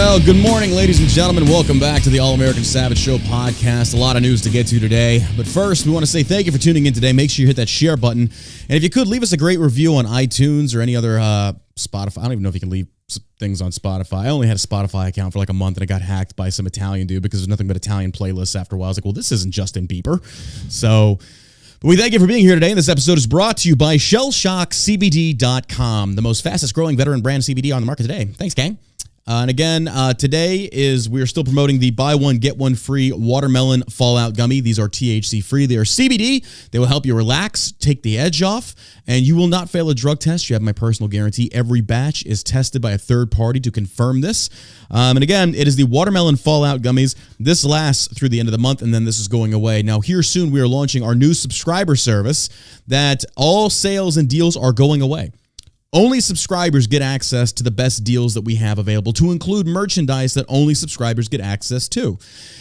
Well, good morning, ladies and gentlemen. Welcome back to the All-American Savage Show podcast. A lot of news to get to today. But first, we want to say thank you for tuning in today. Make sure you hit that share button. And if you could, leave us a great review on iTunes or any other Spotify. I don't even know if you can leave things on Spotify. I only had a Spotify account for like a month, and I got hacked by some Italian dude because there's nothing but Italian playlists after a while. I was like, well, this isn't Justin Bieber. So... But we thank you for being here today, and this episode is brought to you by ShellShockCBD.com, the most fastest growing veteran brand CBD on the market today. Thanks, gang. And again, today we're still promoting the buy one, get one free watermelon fallout gummy. These are THC free. They are CBD. They will help you relax, take the edge off, and you will not fail a drug test. You have my personal guarantee. Every batch is tested by a third party to confirm this. And again, it is the watermelon fallout gummies. This lasts through the end of the month, and then this is going away. Now, here soon, we are launching our new subscriber service that all sales and deals are going away. Only subscribers get access to the best deals that we have available, to include merchandise that only subscribers get access to.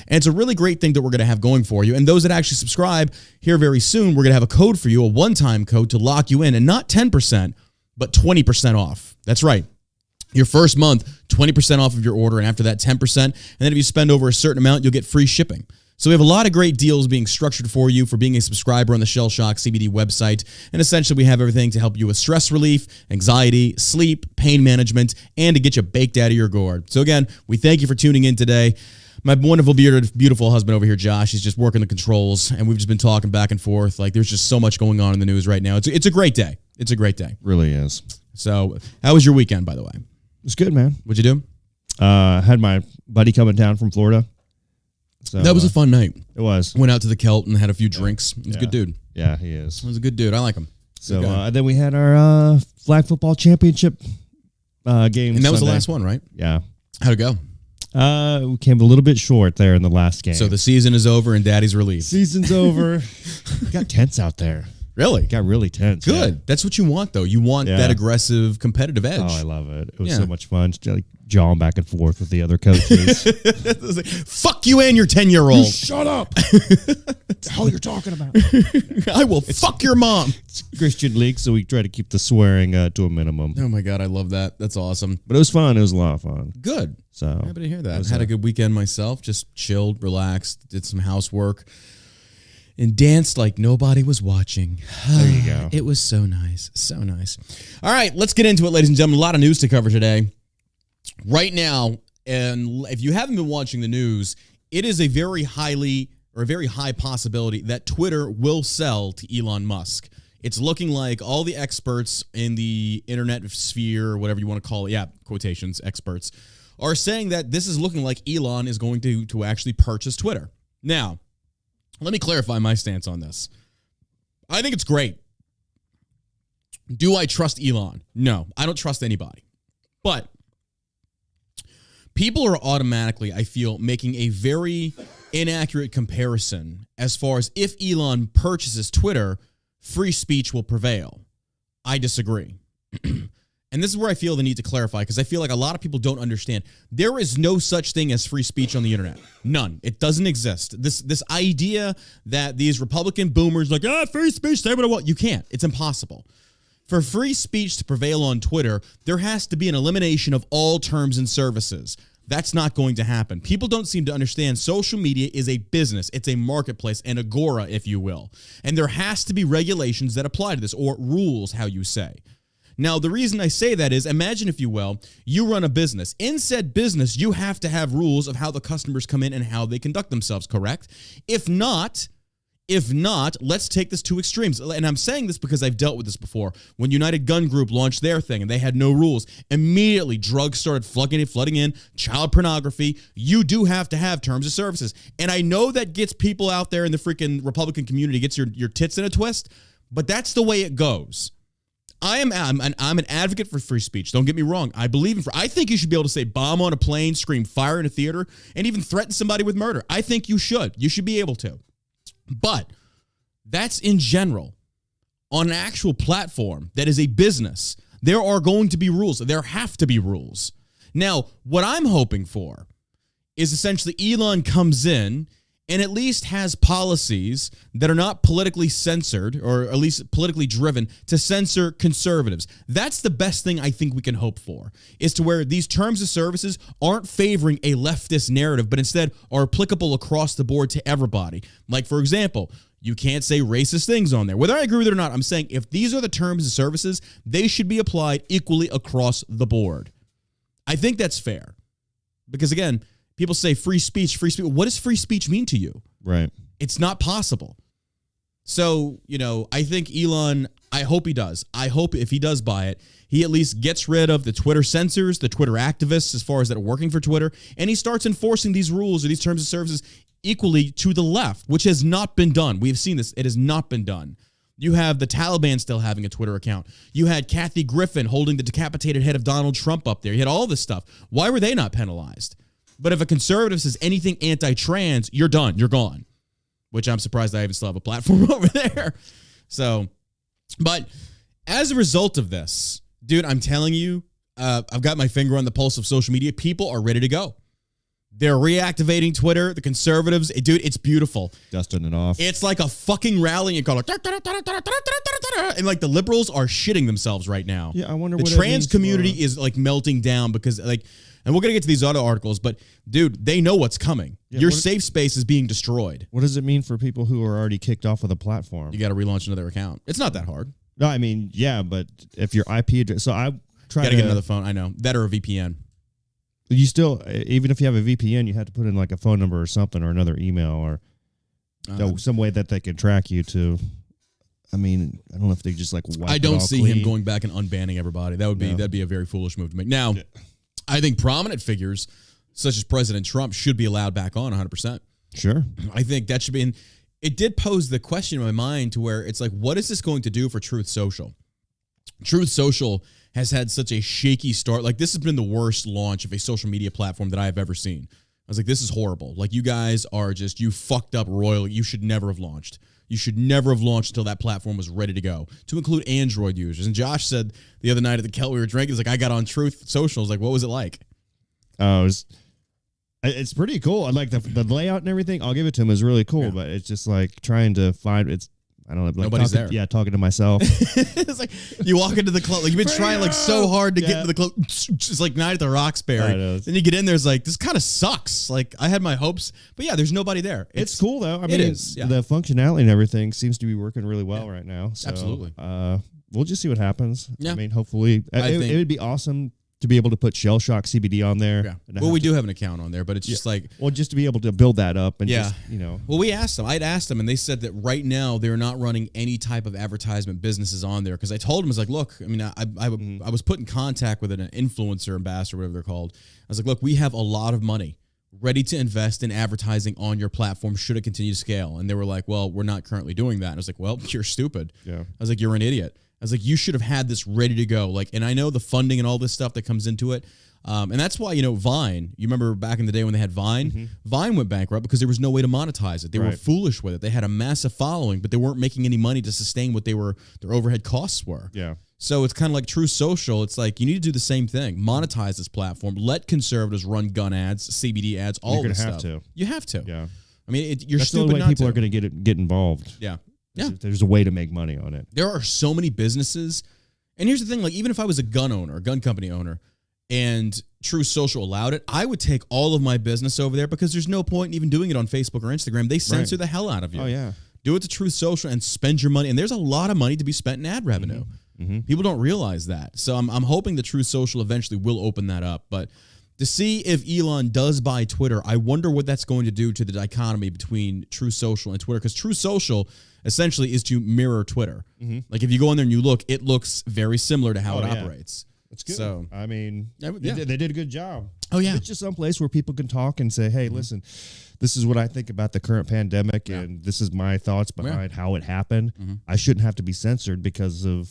And it's a really great thing that we're going to have going for you. And those that actually subscribe here very soon, we're going to have a code for you, a one-time code to lock you in, and not 10%, but 20% off. That's right. Your first month, 20% off of your order, and after that, 10%. And then if you spend over a certain amount, you'll get free shipping. So we have a lot of great deals being structured for you for being a subscriber on the Shell Shock CBD website. And essentially, we have everything to help you with stress relief, anxiety, sleep, pain management, and to get you baked out of your gourd. So again, we thank you for tuning in today. My wonderful, bearded, beautiful husband over here, Josh, he's just working the controls, and we've just been talking back and forth. Like, there's just so much going on in the news right now. It's a great day. It's a great day. Really is. So how was your weekend, by the way? It's good, man. What'd you do? Had my buddy coming down from Florida. So, that was a fun night. It was. Went out to the Kelt and had a few drinks. He's a good dude. Yeah, he is. He was a good dude. I like him. So then we had our flag football championship game. And that was the last one, right? Yeah. How'd it go? We came a little bit short there in the last game. So the season is over and Daddy's relieved. Season's over. Got tense out there. Really? Got really tense. Good. Yeah. That's what you want, though. You want that aggressive, competitive edge. Oh, I love it. It was so much fun. Just, like, jawing back and forth with the other coaches. Fuck you and your 10-year-old. Shut up. What the hell you're talking about? I will fuck your mom. It's Christian league, so we try to keep the swearing to a minimum. Oh, my God. I love that. That's awesome. But it was fun. It was a lot of fun. Good. So happy to hear that. I had a good weekend myself. Just chilled, relaxed, did some housework. And danced like nobody was watching. There you go. It was so nice. So nice. All right, let's get into it, ladies and gentlemen. A lot of news to cover today. Right now, and if you haven't been watching the news, it is a very high possibility that Twitter will sell to Elon Musk. It's looking like all the experts in the internet sphere, or whatever you want to call it, quotations, experts, are saying that this is looking like Elon is going to actually purchase Twitter. Now, let me clarify my stance on this. I think it's great. Do I trust Elon? No, I don't trust anybody. But people are automatically, I feel, making a very inaccurate comparison as far as if Elon purchases Twitter, free speech will prevail. I disagree. And this is where I feel the need to clarify, because I feel like a lot of people don't understand. There is no such thing as free speech on the internet. None. It doesn't exist. This idea that these Republican boomers like, free speech, say what I want. You can't. It's impossible. For free speech to prevail on Twitter, there has to be an elimination of all terms and services. That's not going to happen. People don't seem to understand social media is a business. It's a marketplace, an agora, if you will. And there has to be regulations that apply to this, or rules, how you say. Now, the reason I say that is, imagine, if you will, you run a business. In said business, you have to have rules of how the customers come in and how they conduct themselves, correct? If not, let's take this to extremes. And I'm saying this because I've dealt with this before. When United Gun Group launched their thing and they had no rules, immediately drugs started flooding in, child pornography. You do have to have terms of services. And I know that gets people out there in the freaking Republican community, gets your tits in a twist, but that's the way it goes. I'm an advocate for free speech. Don't get me wrong. I believe in I think you should be able to say bomb on a plane, scream fire in a theater, and even threaten somebody with murder. I think you should. You should be able to. But that's in general. On an actual platform that is a business, there are going to be rules. There have to be rules. Now, what I'm hoping for is essentially Elon comes in and at least has policies that are not politically censored, or at least politically driven, to censor conservatives. That's the best thing I think we can hope for, is to where these terms of services aren't favoring a leftist narrative, but instead are applicable across the board to everybody. Like, for example, you can't say racist things on there. Whether I agree with it or not, I'm saying if these are the terms of services, they should be applied equally across the board. I think that's fair. Because again, people say free speech, free speech. What does free speech mean to you? Right. It's not possible. So, I think Elon, I hope he does. I hope if he does buy it, he at least gets rid of the Twitter censors, the Twitter activists, as far as that are working for Twitter, and he starts enforcing these rules or these terms of services equally to the left, which has not been done. We have seen this. It has not been done. You have the Taliban still having a Twitter account. You had Kathy Griffin holding the decapitated head of Donald Trump up there. You had all this stuff. Why were they not penalized? But if a conservative says anything anti-trans, you're done. You're gone. Which I'm surprised I even still have a platform over there. So, but as a result of this, dude, I'm telling you, I've got my finger on the pulse of social media. People are ready to go. They're reactivating Twitter. The conservatives, dude, it's beautiful. Dusting it off. It's like a fucking rally and call it, and like the liberals are shitting themselves right now. Yeah, I wonder the what trans community is like melting down because like. And we're going to get to these other articles, but dude, they know what's coming. Yeah, your safe space is being destroyed. What does it mean for people who are already kicked off of the platform? You got to relaunch another account. It's not that hard. No, I mean, yeah, but if your IP address, so I try to get another phone. I know that or a VPN. You still, even if you have a VPN, you have to put in like a phone number or something or another email or some way that they can track you to. I mean, I don't know if they just like wipe I don't it all see clean. him going back and unbanning everybody. That'd be a very foolish move to make. Now, I think prominent figures such as President Trump should be allowed back on 100%. Sure. I think that should be. It did pose the question in my mind to where it's like, what is this going to do for Truth Social? Truth Social has had such a shaky start. Like, this has been the worst launch of a social media platform that I have ever seen. I was like, this is horrible. Like, you guys are just, you fucked up royally. You should never have launched. You should never have launched until that platform was ready to go, to include Android users. And Josh said the other night at the Kel we were drinking, he's like, I got on Truth Social. I was like, what was it like? It's pretty cool. I like the layout and everything. I'll give it to him. It's really cool, but it's just like trying to find I don't know. Like nobody's there. Yeah, talking to myself. It's like you walk into the club. Like you've been trying like so hard to get into the club. It's like Night at the Roxbury. Then you get in there. It's like this kind of sucks. Like I had my hopes, but yeah, there's nobody there. It's cool though. I mean, it is. Yeah. The functionality and everything seems to be working really well right now. So, absolutely. We'll just see what happens. Yeah. I mean, hopefully, it would be awesome to be able to put Shell Shock CBD on there. Yeah. Well, we do have an account on there, but it's just like... Well, just to be able to build that up and just, Well, we asked them. I'd asked them, and they said that right now they're not running any type of advertisement businesses on there. Because I told them, I was like, look, I mean, I was put in contact with an influencer ambassador, whatever they're called. I was like, look, we have a lot of money ready to invest in advertising on your platform should it continue to scale. And they were like, well, we're not currently doing that. And I was like, well, you're stupid. Yeah. I was like, you're an idiot. I was like, you should have had this ready to go. Like, and I know the funding and all this stuff that comes into it. And that's why, Vine, you remember back in the day when they had Vine? Mm-hmm. Vine went bankrupt because there was no way to monetize it. They were foolish with it. They had a massive following, but they weren't making any money to sustain what their overhead costs were. Yeah. So it's kind of like True Social. It's like you need to do the same thing. Monetize this platform. Let conservatives run gun ads, CBD ads, all this stuff. You have to. Yeah. I mean, you're That's stupid the only way not people to. are going to get involved. Yeah. Yeah. There's a way to make money on it. There are so many businesses. And here's the thing, like even if I was a gun company owner, and True Social allowed it, I would take all of my business over there because there's no point in even doing it on Facebook or Instagram. They censor the hell out of you. Oh, yeah. Do it to True Social and spend your money. And there's a lot of money to be spent in ad revenue. Mm-hmm. People don't realize that. So I'm hoping that True Social eventually will open that up. But to see if Elon does buy Twitter, I wonder what that's going to do to the dichotomy between True Social and Twitter. Because True Social essentially is to mirror Twitter. Mm-hmm. Like if you go in there and you look, it looks very similar to how it operates. That's good. So, I mean, they did a good job. Oh, yeah. It's just some place where people can talk and say, hey, listen, this is what I think about the current pandemic, and this is my thoughts behind how it happened. Mm-hmm. I shouldn't have to be censored because of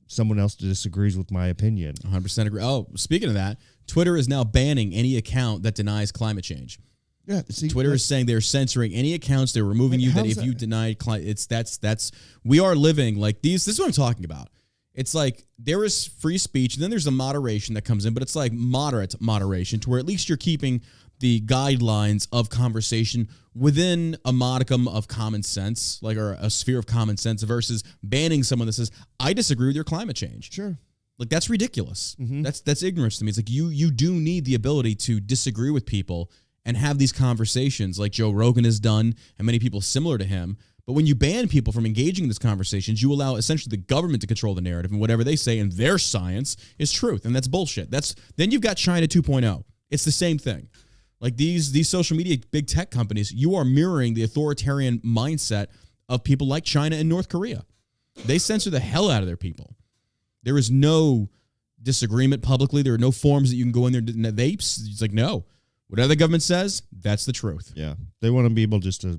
someone else disagrees with my opinion. 100% agree. Oh, speaking of that, Twitter is now banning any account that denies climate change. Yeah, see, Twitter is saying they're censoring any accounts. They're removing you that if you deny climate, we are living like these. This is what I'm talking about. It's like there is free speech, and then there's a moderation that comes in, but it's like moderate moderation to where at least you're keeping the guidelines of conversation within a modicum of common sense, like, or a sphere of common sense, versus banning someone that says, I disagree with your climate change. Sure. Like, that's ridiculous. Mm-hmm. That's ignorance to me. It's like you do need the ability to disagree with people and have these conversations like Joe Rogan has done and many people similar to him. But when you ban people from engaging in these conversations, you allow essentially the government to control the narrative, and whatever they say in their science is truth, and that's bullshit. Then you've got China 2.0. It's the same thing. Like these social media big tech companies, you are mirroring the authoritarian mindset of people like China and North Korea. They censor the hell out of their people. There is no disagreement publicly. There are no forums that you can go in there. It's like, no. Whatever the government says, that's the truth. Yeah. They want to be able just to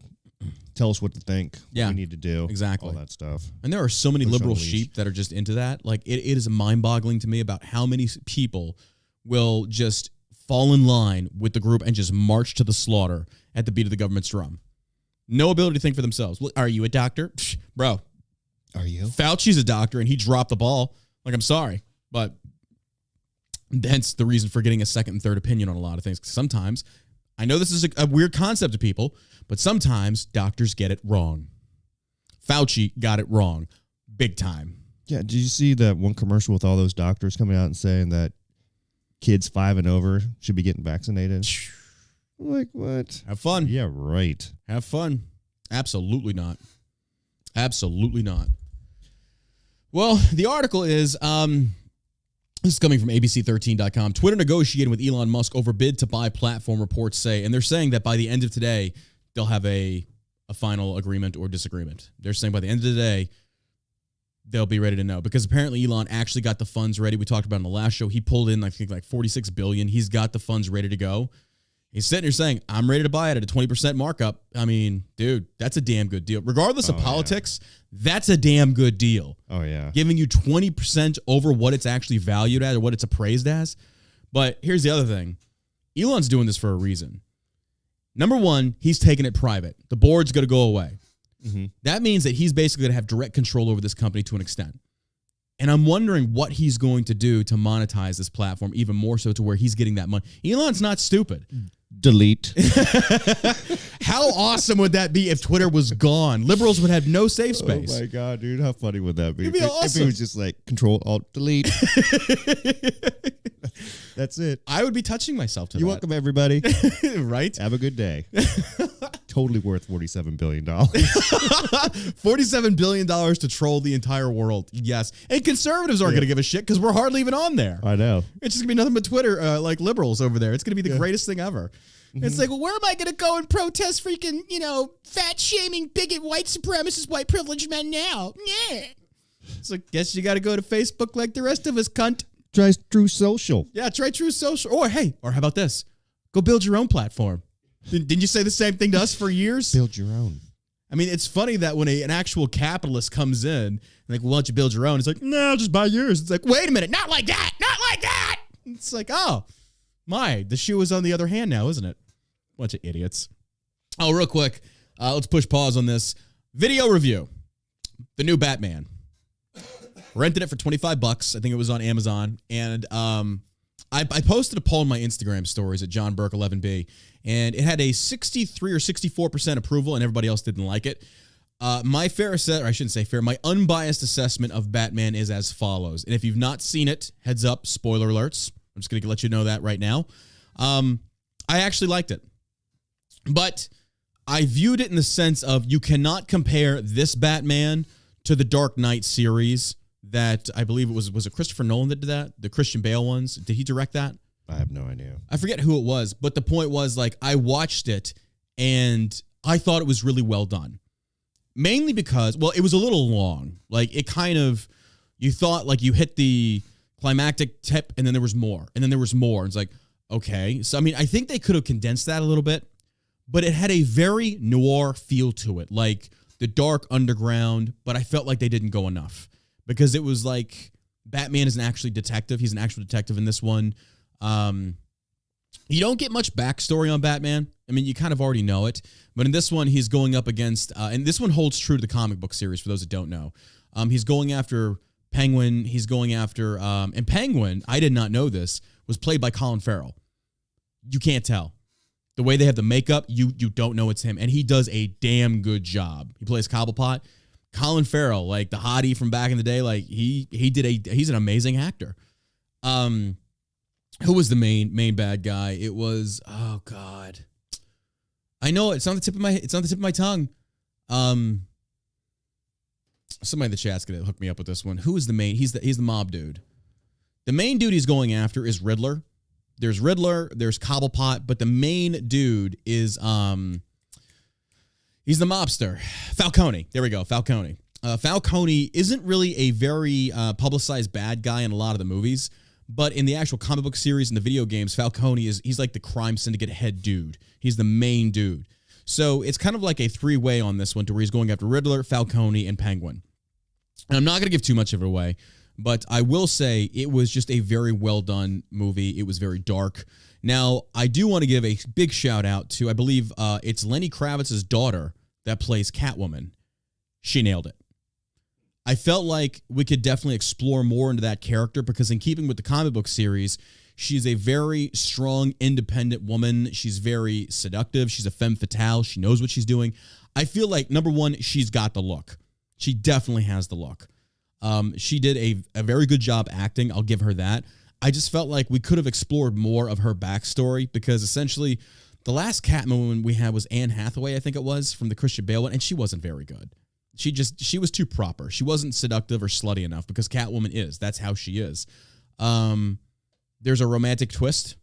tell us what to think, yeah, what we need to do. Exactly. All that stuff. And there are so many liberal sheep that are just into that. Like, it is mind-boggling to me about how many people will just fall in line with the group and just march to the slaughter at the beat of the government's drum. No ability to think for themselves. Well, are you a doctor? Psh, bro. Are you? Fauci's a doctor, and he dropped the ball. Like, I'm sorry, but hence the reason for getting a second and third opinion on a lot of things. 'Cause sometimes, I know this is a weird concept to people, but sometimes doctors get it wrong. Fauci got it wrong. Big time. Yeah, did you see that one commercial with all those doctors coming out and saying that kids 5 and over should be getting vaccinated? I'm like, what? Have fun. Yeah, right. Have fun. Absolutely not. Absolutely not. Well, the article is, this is coming from ABC13.com. Twitter negotiating with Elon Musk over bid to buy platform, reports say. And they're saying that by the end of today, they'll have a final agreement or disagreement. They're saying by the end of the day, they'll be ready to know. Because apparently Elon actually got the funds ready. We talked about in the last show. He pulled in, I think, like $46 billion. He's got the funds ready to go. He's sitting here saying, I'm ready to buy it at a 20% markup. I mean, dude, that's a damn good deal. Regardless of politics, that's a damn good deal. Oh, yeah. Giving you 20% over what it's actually valued at or what it's appraised as. But here's the other thing. Elon's doing this for a reason. Number one, he's taking it private. The board's going to go away. Mm-hmm. That means that he's basically going to have direct control over this company to an extent. And I'm wondering what he's going to do to monetize this platform even more so to where he's getting that money. Elon's not stupid. Delete. How awesome would that be if Twitter was gone? Liberals would have no safe space. Oh, my God, dude. How funny would that be? It'd be awesome. If it was just like Control, Alt, Delete. That's it. I would be touching myself to that. You're welcome, everybody. Right? Have a good day. Totally worth $47 billion. $47 billion to troll the entire world. Yes. And conservatives aren't going to give a shit because we're hardly even on there. I know. It's just going to be nothing but Twitter, like liberals over there. It's going to be the greatest thing ever. Mm-hmm. It's like, well, where am I going to go and protest freaking, fat-shaming, bigot, white supremacist, white privileged men now? Yeah. It's like, guess you got to go to Facebook like the rest of us, cunt. Try True Social. Yeah, try True Social. Or, hey, or how about this? Go build your own platform. Didn't you say the same thing to us for years? Build your own. I mean, it's funny that when an actual capitalist comes in, like, well, why don't you build your own? It's like, no, just buy yours. It's like, wait a minute, not like that, not like that. It's like, oh, the shoe is on the other hand now, isn't it? Bunch of idiots. Oh, real quick, let's push pause on this. Video review. The new Batman. Rented it for $25. I think it was on Amazon. And I posted a poll on my Instagram stories at John Burke 11B, and it had a 63 or 64% approval, and everybody else didn't like it. My my unbiased assessment of Batman is as follows. And if you've not seen it, heads up, spoiler alerts. I'm just going to let you know that right now. I actually liked it. But I viewed it in the sense of you cannot compare this Batman to the Dark Knight series that I believe it was it Christopher Nolan that did that? The Christian Bale ones? Did he direct that? I have no idea. I forget who it was, but the point was, like, I watched it and I thought it was really well done. Mainly because, well, it was a little long. Like, it kind of, you thought, like, you hit the climactic tip and then there was more. And then there was more. It's like, okay. So, I mean, I think they could have condensed that a little bit, but it had a very noir feel to it. Like, the dark underground, but I felt like they didn't go enough. Because it was like Batman is an actual detective. He's an actual detective in this one. You don't get much backstory on Batman. I mean, you kind of already know it. But in this one, he's going up against, and this one holds true to the comic book series for those that don't know. He's going after Penguin. He's going after, and Penguin, I did not know this, was played by Colin Farrell. You can't tell. The way they have the makeup, you don't know it's him. And he does a damn good job. He plays Cobblepot. Colin Farrell, like the hottie from back in the day, like he's an amazing actor. Who was the main bad guy? It was, oh God. I know it's on the tip of my tongue. Somebody in the chat's gonna hook me up with this one. Who is the main? He's the mob dude. The main dude he's going after is Riddler. There's Riddler, there's Cobblepot, but the main dude is he's the mobster. Falcone. There we go, Falcone. Falcone isn't really a very publicized bad guy in a lot of the movies, but in the actual comic book series and the video games, Falcone he's like the crime syndicate head dude. He's the main dude. So it's kind of like a three-way on this one to where he's going after Riddler, Falcone, and Penguin. And I'm not going to give too much of it away, but I will say it was just a very well-done movie. It was very dark. Now, I do want to give a big shout-out to, I believe it's Lenny Kravitz's daughter that plays Catwoman. She nailed it. I felt like we could definitely explore more into that character because in keeping with the comic book series, she's a very strong, independent woman. She's very seductive. She's a femme fatale. She knows what she's doing. I feel like, number one, she's got the look. She definitely has the look. She did a very good job acting. I'll give her that. I just felt like we could have explored more of her backstory because essentially the last Catwoman we had was Anne Hathaway, I think it was, from the Christian Bale one, and she wasn't very good. She was too proper. She wasn't seductive or slutty enough because Catwoman is. That's how she is. There's a romantic twist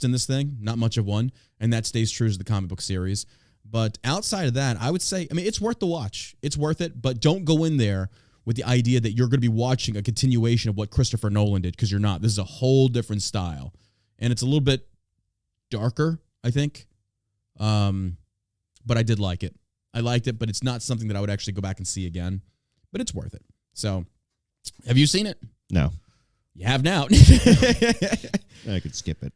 in this thing, not much of one, and that stays true to the comic book series. But outside of that, I would say, I mean, it's worth the watch. It's worth it, but don't go in there with the idea that you're going to be watching a continuation of what Christopher Nolan did, because you're not. This is a whole different style. And it's a little bit darker, I think. But I did like it. I liked it, but it's not something that I would actually go back and see again. But it's worth it. So, have you seen it? No. You have now. I could skip it.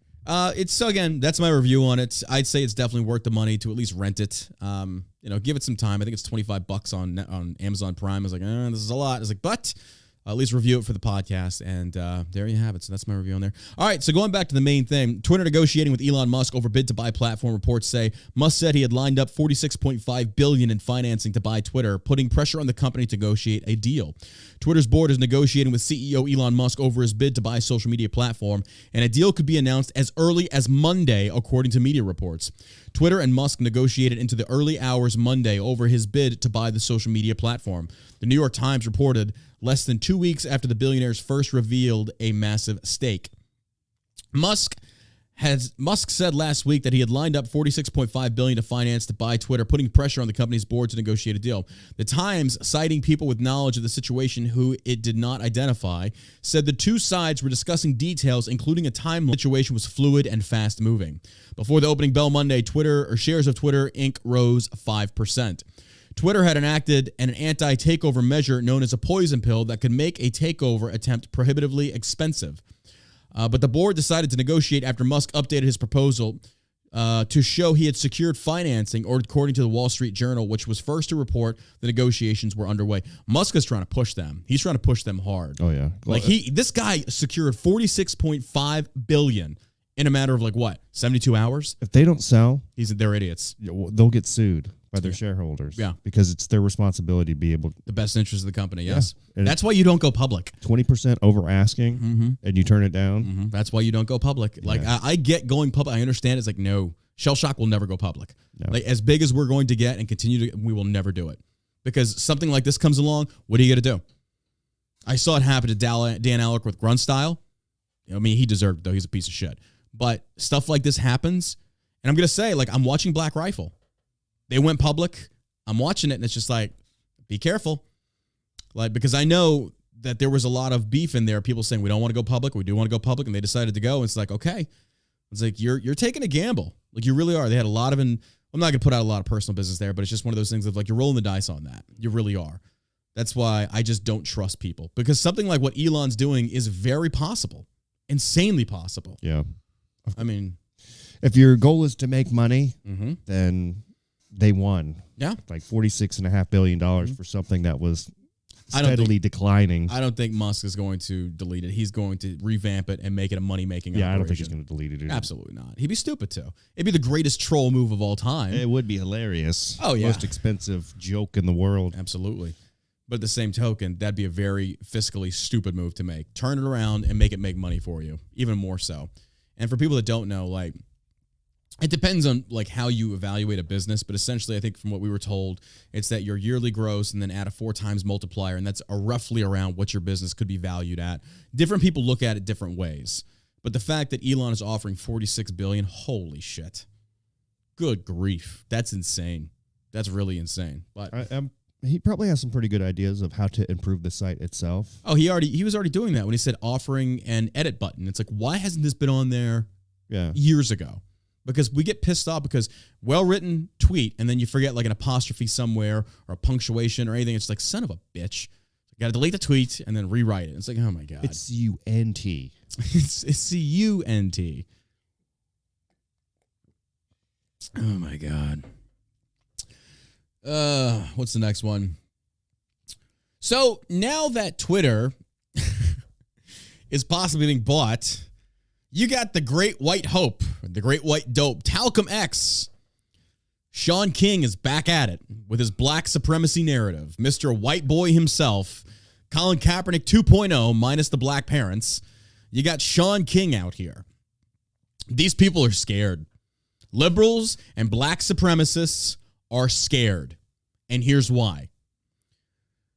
So again, that's my review on it. I'd say it's definitely worth the money to at least rent it. Give it some time. I think it's $25 on Amazon Prime. I was like, this is a lot. I was like, but at least review it for the podcast. And there you have it. So that's my review on there. All right. So going back to the main thing, Twitter negotiating with Elon Musk over bid to buy platform. Reports say Musk said he had lined up $46.5 billion in financing to buy Twitter, putting pressure on the company to negotiate a deal. Twitter's board is negotiating with CEO Elon Musk over his bid to buy a social media platform, and a deal could be announced as early as Monday, according to media reports. Twitter and Musk negotiated into the early hours Monday over his bid to buy the social media platform. The New York Times reported less than 2 weeks after the billionaires first revealed a massive stake. Musk said last week that he had lined up $46.5 billion to finance to buy Twitter, putting pressure on the company's board to negotiate a deal. The Times, citing people with knowledge of the situation who it did not identify, said the two sides were discussing details, including a timeline. The situation was fluid and fast-moving. Before the opening bell Monday, shares of Twitter Inc. rose 5%. Twitter had enacted an anti-takeover measure known as a poison pill that could make a takeover attempt prohibitively expensive. But the board decided to negotiate after Musk updated his proposal to show he had secured financing, or according to the Wall Street Journal, which was first to report the negotiations were underway. Musk is trying to push them. He's trying to push them hard. Oh, yeah. This guy secured $46.5 billion in a matter of 72 hours? If they don't sell, they're idiots. They'll get sued by their shareholders. Yeah. Because it's their responsibility to be able to. The best interest of the company, yes. Yeah. That's why you don't go public. 20% over asking, and you turn it down. That's why you don't go public. I get going public. I understand. It's no. Shell Shock will never go public. No. As big as we're going to get and continue to, we will never do it. Because something like this comes along, what are you going to do? I saw it happen to Dan Alec with Grunt Style. He deserved it, though. He's a piece of shit. But stuff like this happens, and I'm going to say, I'm watching Black Rifle. They went public. I'm watching it, and it's just be careful. Because I know that there was a lot of beef in there. People saying, we don't want to go public. We do want to go public. And they decided to go. And it's okay. It's you're taking a gamble. You really are. They had a lot of, I'm not going to put out a lot of personal business there, but it's just one of those things of you're rolling the dice on that. You really are. That's why I just don't trust people. Because something like what Elon's doing is very possible. Insanely possible. Yeah. If your goal is to make money, then they won. Yeah. $46.5 billion for something that was steadily declining. I don't think Musk is going to delete it. He's going to revamp it and make it a money-making operation. I don't think he's going to delete it either. Absolutely not. He'd be stupid to. It'd be the greatest troll move of all time. It would be hilarious. Oh, yeah. Most expensive joke in the world. Absolutely. But at the same token, that'd be a very fiscally stupid move to make. Turn it around and make it make money for you, even more so. And for people that don't know, like, it depends on like how you evaluate a business, but essentially I think from what we were told, it's that your yearly gross and then add a 4 times multiplier, and that's roughly around what your business could be valued at. Different people look at it different ways. But the fact that Elon is offering $46 billion, holy shit. Good grief. That's insane. That's really insane. But he probably has some pretty good ideas of how to improve the site itself. Oh, he was already doing that when he said offering an edit button. It's like, why hasn't this been on there years ago? Because we get pissed off because well-written tweet, and then you forget like an apostrophe somewhere or a punctuation or anything. It's like, son of a bitch. You got to delete the tweet and then rewrite it. It's like, oh my God. It's C-U-N-T. It's C-U-N-T. Oh my God. What's the next one? So now that Twitter is possibly being bought, you got the great white hope, the great white dope, Talcum X. Sean King is back at it with his black supremacy narrative. Mr. White Boy himself, Colin Kaepernick 2.0 minus the black parents. You got Sean King out here. These people are scared. Liberals and black supremacists are scared. And here's why.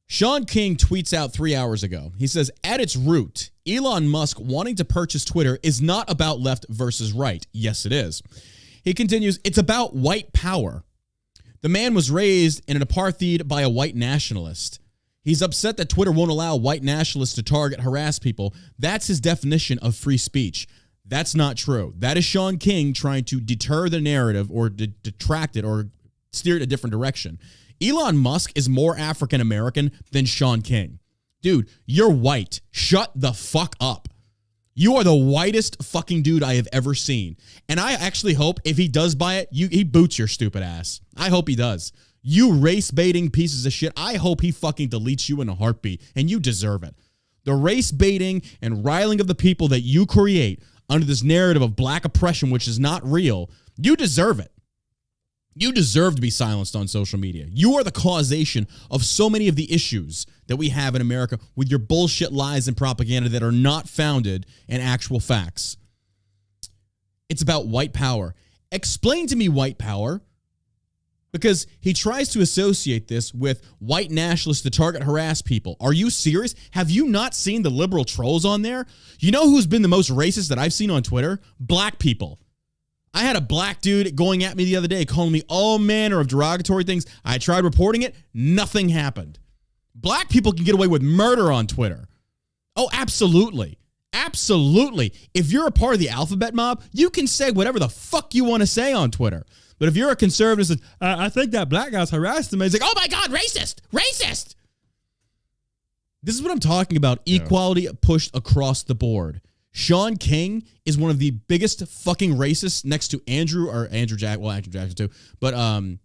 Sean King tweets out 3 hours ago. He says, at its root, Elon Musk wanting to purchase Twitter is not about left versus right. Yes, it is. He continues, it's about white power. The man was raised in an apartheid by a white nationalist. He's upset that Twitter won't allow white nationalists to target, harass people. That's his definition of free speech. That's not true. That is Sean King trying to deter the narrative or detract it or steer it a different direction. Elon Musk is more African American than Sean King. Dude, you're white. Shut the fuck up. You are the whitest fucking dude I have ever seen. And I actually hope if he does buy it, he boots your stupid ass. I hope he does. You race baiting pieces of shit. I hope he fucking deletes you in a heartbeat, and you deserve it. The race baiting and riling of the people that you create under this narrative of black oppression, which is not real, you deserve it. You deserve to be silenced on social media. You are the causation of so many of the issues that we have in America with your bullshit lies and propaganda that are not founded in actual facts. It's about white power. Explain to me white power, because he tries to associate this with white nationalists to target, harass people. Are you serious? Have you not seen the liberal trolls on there? You know who's been the most racist that I've seen on Twitter? Black people. I had a black dude going at me the other day calling me all manner of derogatory things. I tried reporting it. Nothing happened. Black people can get away with murder on Twitter. Oh, absolutely. Absolutely. If you're a part of the alphabet mob, you can say whatever the fuck you want to say on Twitter. But if you're a conservative, I think that black guy's harassed him. He's like, oh my God, racist, racist. This is what I'm talking about. Equality pushed across the board. Sean King is one of the biggest fucking racists next to Andrew Jackson too. But, oh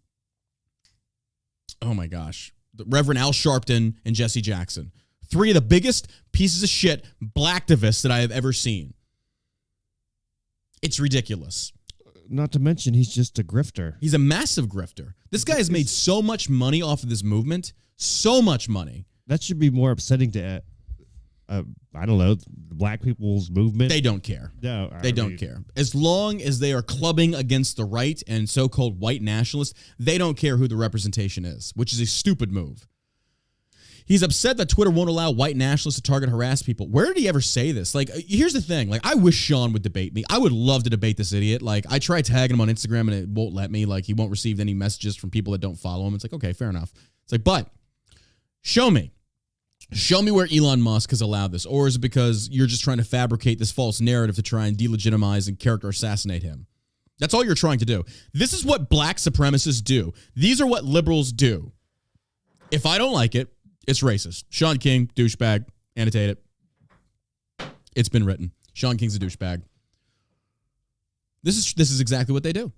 my gosh. Reverend Al Sharpton and Jesse Jackson. 3 of the biggest pieces of shit blacktivists that I have ever seen. It's ridiculous. Not to mention, he's just a grifter. He's a massive grifter. This guy has made so much money off of this movement. So much money. That should be more upsetting to, I don't know, the black people's movement. They don't care. No, they don't care. As long as they are clubbing against the right and so-called white nationalists, they don't care who the representation is, which is a stupid move. He's upset that Twitter won't allow white nationalists to target, harass people. Where did he ever say this? Like, here's the thing. Like, I wish Sean would debate me. I would love to debate this idiot. Like, I tried tagging him on Instagram and it won't let me. Like, he won't receive any messages from people that don't follow him. It's like, okay, fair enough. It's like, but show me. Show me where Elon Musk has allowed this. Or is it because you're just trying to fabricate this false narrative to try and delegitimize and character assassinate him? That's all you're trying to do. This is what black supremacists do. These are what liberals do. If I don't like it, it's racist. Sean King, douchebag. Annotate it. It's been written. Sean King's a douchebag. This is exactly what they do.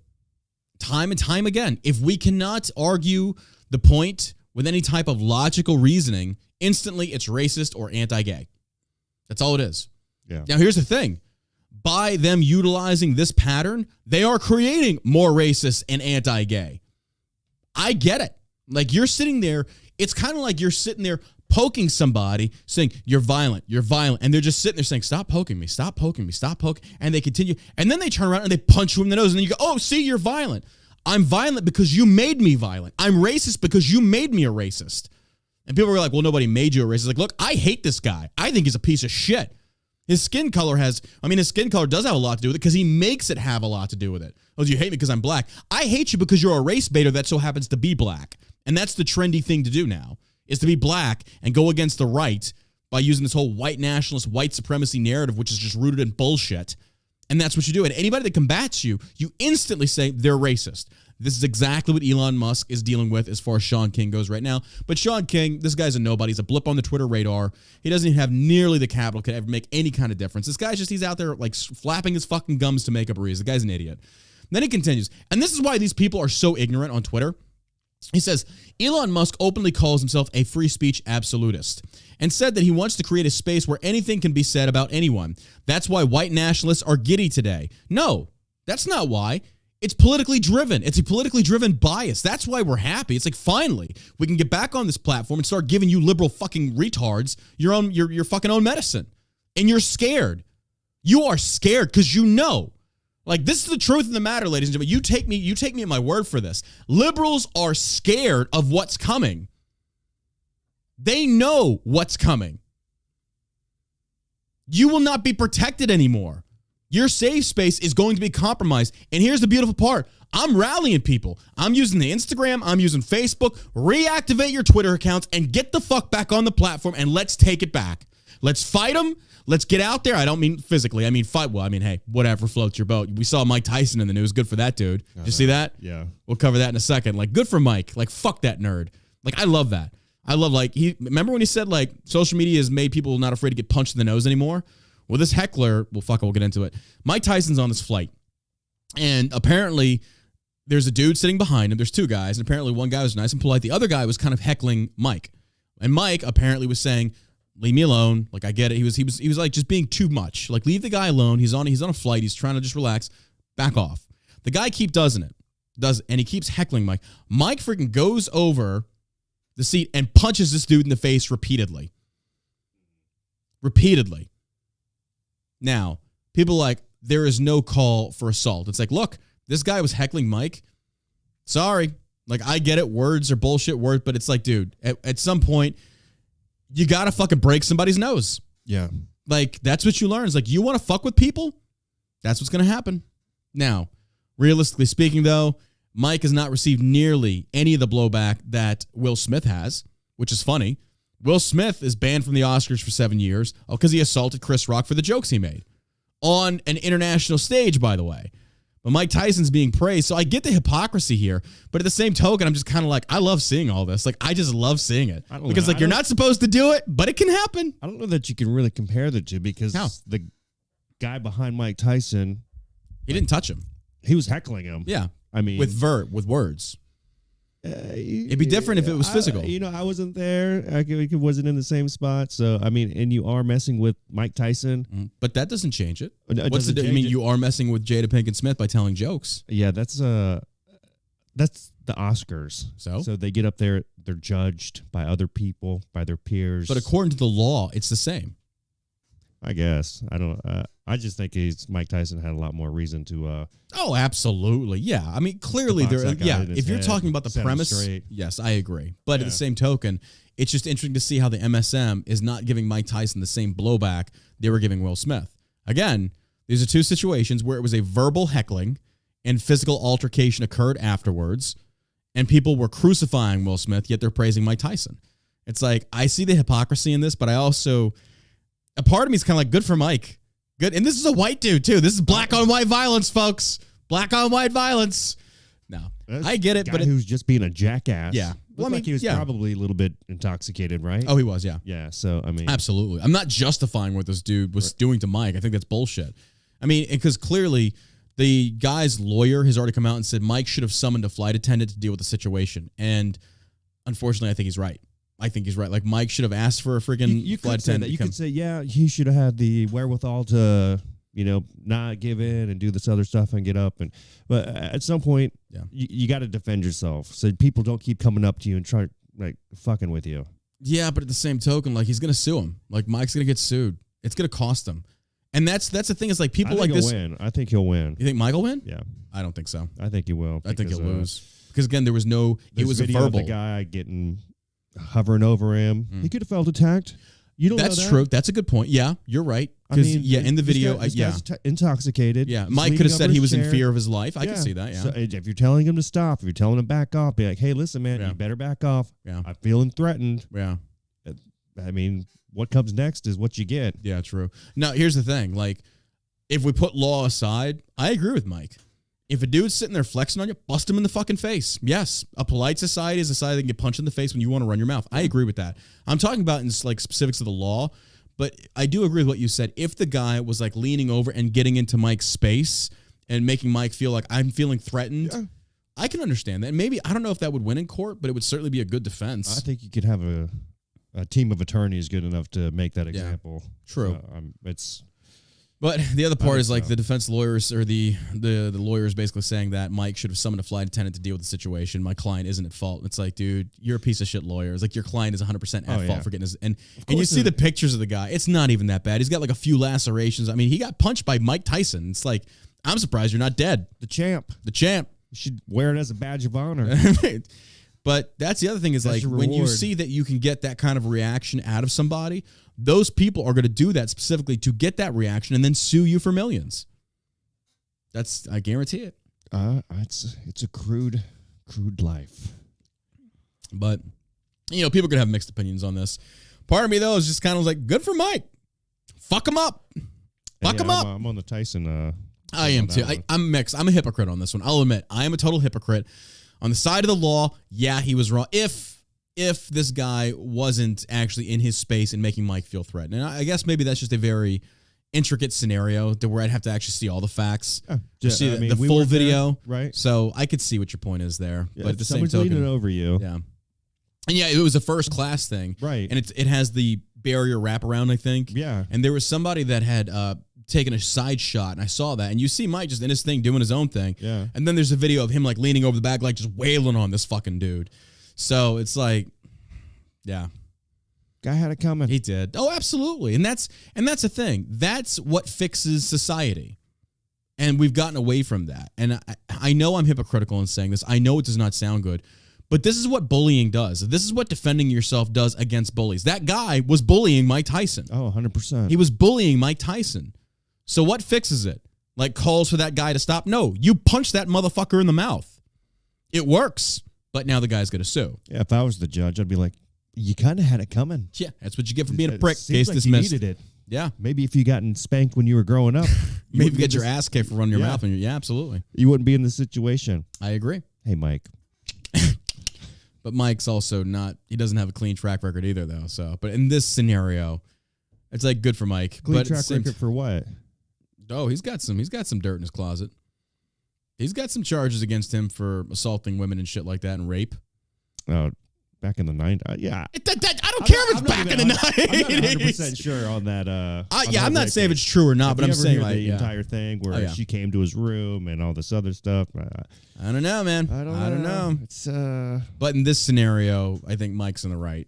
Time and time again. If we cannot argue the point with any type of logical reasoning, instantly it's racist or anti-gay. That's all it is. Yeah. Now, here's the thing. By them utilizing this pattern, they are creating more racist and anti-gay. I get it. Like, you're sitting there, it's kind of like you're sitting there poking somebody, saying, you're violent, and they're just sitting there saying, stop poking me, stop poking me, stop poking, and they continue, and then they turn around and they punch you in the nose, and then you go, oh, see, you're violent. I'm violent because you made me violent. I'm racist because you made me a racist. And people were like, well, nobody made you a racist. Like, look, I hate this guy. I think he's a piece of shit. His skin color does have a lot to do with it because he makes it have a lot to do with it. Oh, you hate me because I'm black. I hate you because you're a race baiter that so happens to be black. And that's the trendy thing to do now, is to be black and go against the right by using this whole white nationalist, white supremacy narrative, which is just rooted in bullshit. And that's what you do. And anybody that combats you, you instantly say they're racist. This is exactly what Elon Musk is dealing with as far as Sean King goes right now. But Sean King, this guy's a nobody. He's a blip on the Twitter radar. He doesn't even have nearly the capital could ever make any kind of difference. This guy's he's out there like flapping his fucking gums to make up a reason. The guy's an idiot. Then he continues. And this is why these people are so ignorant on Twitter. He says, Elon Musk openly calls himself a free speech absolutist and said that he wants to create a space where anything can be said about anyone. That's why white nationalists are giddy today. No, that's not why. It's politically driven. It's a politically driven bias. That's why we're happy. It's like, finally, we can get back on this platform and start giving you liberal fucking retards your fucking own medicine. And you're scared. You are scared because you know. Like, this is the truth of the matter, ladies and gentlemen. You take me at my word for this. Liberals are scared of what's coming. They know what's coming. You will not be protected anymore. Your safe space is going to be compromised. And here's the beautiful part. I'm rallying people. I'm using the Instagram. I'm using Facebook. Reactivate your Twitter accounts and get the fuck back on the platform and let's take it back. Let's fight them. Let's get out there. I don't mean physically. I mean fight. Well, I mean, hey, whatever floats your boat. We saw Mike Tyson in the news. Good for that dude. Did you see that? Yeah. We'll cover that in a second. Like, good for Mike. Like, fuck that nerd. Like, I love that. I love, like, remember when he said, like, social media has made people not afraid to get punched in the nose anymore? Well, this heckler, well, fuck it, we'll get into it. Mike Tyson's on this flight. And apparently, there's a dude sitting behind him. There's two guys. And apparently, one guy was nice and polite. The other guy was kind of heckling Mike. And Mike apparently was saying, leave me alone. Like, I get it. He was like just being too much. Like, leave the guy alone. He's on a flight. He's trying to just relax. Back off. The guy and he keeps heckling Mike. Mike freaking goes over the seat and punches this dude in the face repeatedly. Now, people are like, there is no call for assault. It's like, look, this guy was heckling Mike. Sorry. Like, I get it. Words are bullshit words, but it's like, dude, at some point, you got to fucking break somebody's nose. Yeah. Like, that's what you learn. It's like, you want to fuck with people? That's what's going to happen. Now, realistically speaking, though, Mike has not received nearly any of the blowback that Will Smith has, which is funny. Will Smith is banned from the Oscars for 7 years because he assaulted Chris Rock for the jokes he made on an international stage, by the way. But Mike Tyson's being praised, so I get the hypocrisy here. But at the same token, I'm just kind of like, I love seeing all this. Like, I just love seeing it. Because, like, you're not supposed to do it, but it can happen. I don't know that you can really compare the two because the guy behind Mike Tyson, he didn't touch him. He was heckling him. Yeah. I mean, with words. It'd be different if it was physical. I wasn't there. I wasn't in the same spot. So, I mean, and you are messing with Mike Tyson. Mm-hmm. But that doesn't change it. What's the difference? You are messing with Jada Pinkett Smith by telling jokes. Yeah, that's the Oscars. So they get up there, they're judged by other people, by their peers. But according to the law, it's the same. I guess. I don't. I just think Mike Tyson had a lot more reason to. Oh, absolutely. Yeah. I mean, clearly there. Yeah. If you're talking about the premise, yes, I agree. But at the same token, it's just interesting to see how the MSM is not giving Mike Tyson the same blowback they were giving Will Smith. Again, these are two situations where it was a verbal heckling and physical altercation occurred afterwards, and people were crucifying Will Smith, yet they're praising Mike Tyson. It's like, I see the hypocrisy in this, but I also. A part of me is kind of like, good for Mike. Good. And this is a white dude, too. This is black on white violence, folks. Black on white violence. No, I get it. But who's just being a jackass. Yeah. Well, I mean, he was probably a little bit intoxicated, right? Oh, he was, yeah. Yeah. So, I mean. Absolutely. I'm not justifying what this dude was doing to Mike. I think that's bullshit. I mean, because clearly the guy's lawyer has already come out and said Mike should have summoned a flight attendant to deal with the situation. And unfortunately, I think he's right. Like Mike should have asked for a freaking flight attendant. You could say, yeah, he should have had the wherewithal to, not give in and do this other stuff and get up. But at some point, you got to defend yourself so people don't keep coming up to you and try fucking with you. Yeah, but at the same token, like he's gonna sue him. Like Mike's gonna get sued. It's gonna cost him. And that's the thing is like people like this. I think he'll win. You think Mike will win? Yeah, I don't think so. I think he will. I think he'll lose because again, there was no. It was a video verbal. of the guy hovering over him. He could have felt attacked. You don't. That's know that? true. That's a good point. Yeah, you're right. Because in the video, this guy's intoxicated. Yeah, He's Mike could leaning have said over he his was in chair. fear of his life. I can see that. Yeah. So if you're telling him to stop, if you're telling him back off, be like, hey, listen, man, you better back off. Yeah. I'm feeling threatened. Yeah. I mean, what comes next is what you get. Yeah, true. Now, here's the thing. Like, if we put law aside, I agree with Mike. If a dude's sitting there flexing on you, bust him in the fucking face. Yes, a polite society is a society that can get punched in the face when you want to run your mouth. I agree with that. I'm talking about in like specifics of the law, but I do agree with what you said. If the guy was like leaning over and getting into Mike's space and making Mike feel like I'm feeling threatened, I can understand that. And maybe, I don't know if that would win in court, but it would certainly be a good defense. I think you could have a team of attorneys good enough to make that example. True. But the other part is like the defense lawyers or the lawyers basically saying that Mike should have summoned a flight attendant to deal with the situation. My client isn't at fault. It's like, dude, you're a piece of shit lawyer. It's like your client is 100% at fault for getting his and you see the pictures of the guy. It's not even that bad. He's got like a few lacerations. I mean, he got punched by Mike Tyson. It's like, I'm surprised you're not dead. The champ. You should wear it as a badge of honor. But that's the other thing is that's like when you see that you can get that kind of reaction out of somebody, those people are going to do that specifically to get that reaction and then sue you for millions. I guarantee it. It's a crude life. But, people are going to have mixed opinions on this. Part of me, though, is just kind of like, good for Mike. Fuck him up. Fuck him up. I'm on the Tyson. I am too. I'm mixed. I'm a hypocrite on this one. I'll admit. I am a total hypocrite. On the side of the law, yeah, he was wrong. If this guy wasn't actually in his space and making Mike feel threatened. And I guess maybe that's just a very intricate scenario to where I'd have to actually see all the facts, see the full video. There, right. So I could see what your point is there. Yeah, but at the same someone's token, leaning over you. Yeah. And yeah, it was a first class thing. Right. And it has the barrier wraparound, I think. Yeah. And there was somebody that had taken a side shot, and I saw that. And you see Mike just in his thing doing his own thing. Yeah. And then there's a video of him like leaning over the back, like just wailing on this fucking dude. So it's like, yeah. Guy had it coming. He did. Oh, absolutely. And that's the thing. That's what fixes society. And we've gotten away from that. And I know I'm hypocritical in saying this. I know it does not sound good. But this is what bullying does. This is what defending yourself does against bullies. That guy was bullying Mike Tyson. Oh, 100%. He was bullying Mike Tyson. So what fixes it? Like calls for that guy to stop? No, you punch that motherfucker in the mouth. It works. But now the guy's going to sue. Yeah, if I was the judge, I'd be like, you kind of had it coming. Yeah, that's what you get for being a prick. Case dismissed. You needed it. Yeah. Maybe if you gotten spanked when you were growing up. Maybe you get your ass kicked for running your mouth. Yeah, absolutely. You wouldn't be in this situation. I agree. Hey, Mike. But Mike's also not, he doesn't have a clean track record either, though. So, but in this scenario, it's like good for Mike. Clean track record for what? Oh, he's got some dirt in his closet. He's got some charges against him for assaulting women and shit like that and rape. Oh, back in the 90s? Yeah. I don't care if it's back in the 90s. I'm not 100% sure on that. I'm not saying if it's true or not, but I'm saying like the entire thing where she came to his room and all this other stuff. I don't know, man. I don't know. It's But in this scenario, I think Mike's in the right.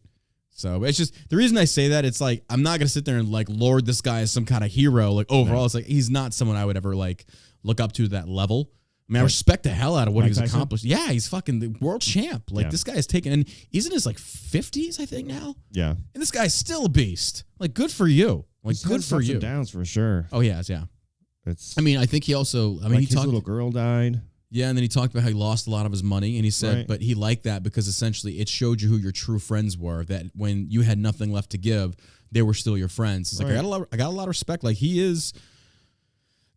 So it's just the reason I say that. It's like I'm not gonna sit there and like lord this guy as some kind of hero. Like overall, it's like he's not someone I would ever like look up to that level. I mean, I respect the hell out of what he's accomplished. Yeah, he's fucking the world champ. Like this guy is taken, and he's in his like 50s, I think now. Yeah, and this guy's still a beast. Like good for you. Like good for you. Downs for sure. Oh yeah, yeah. It's. I mean, I think he also. I mean, like he his little girl died. Yeah, and then he talked about how he lost a lot of his money, and he said, but he liked that because essentially it showed you who your true friends were. That when you had nothing left to give, they were still your friends. It's like I got a lot of respect. Like he is,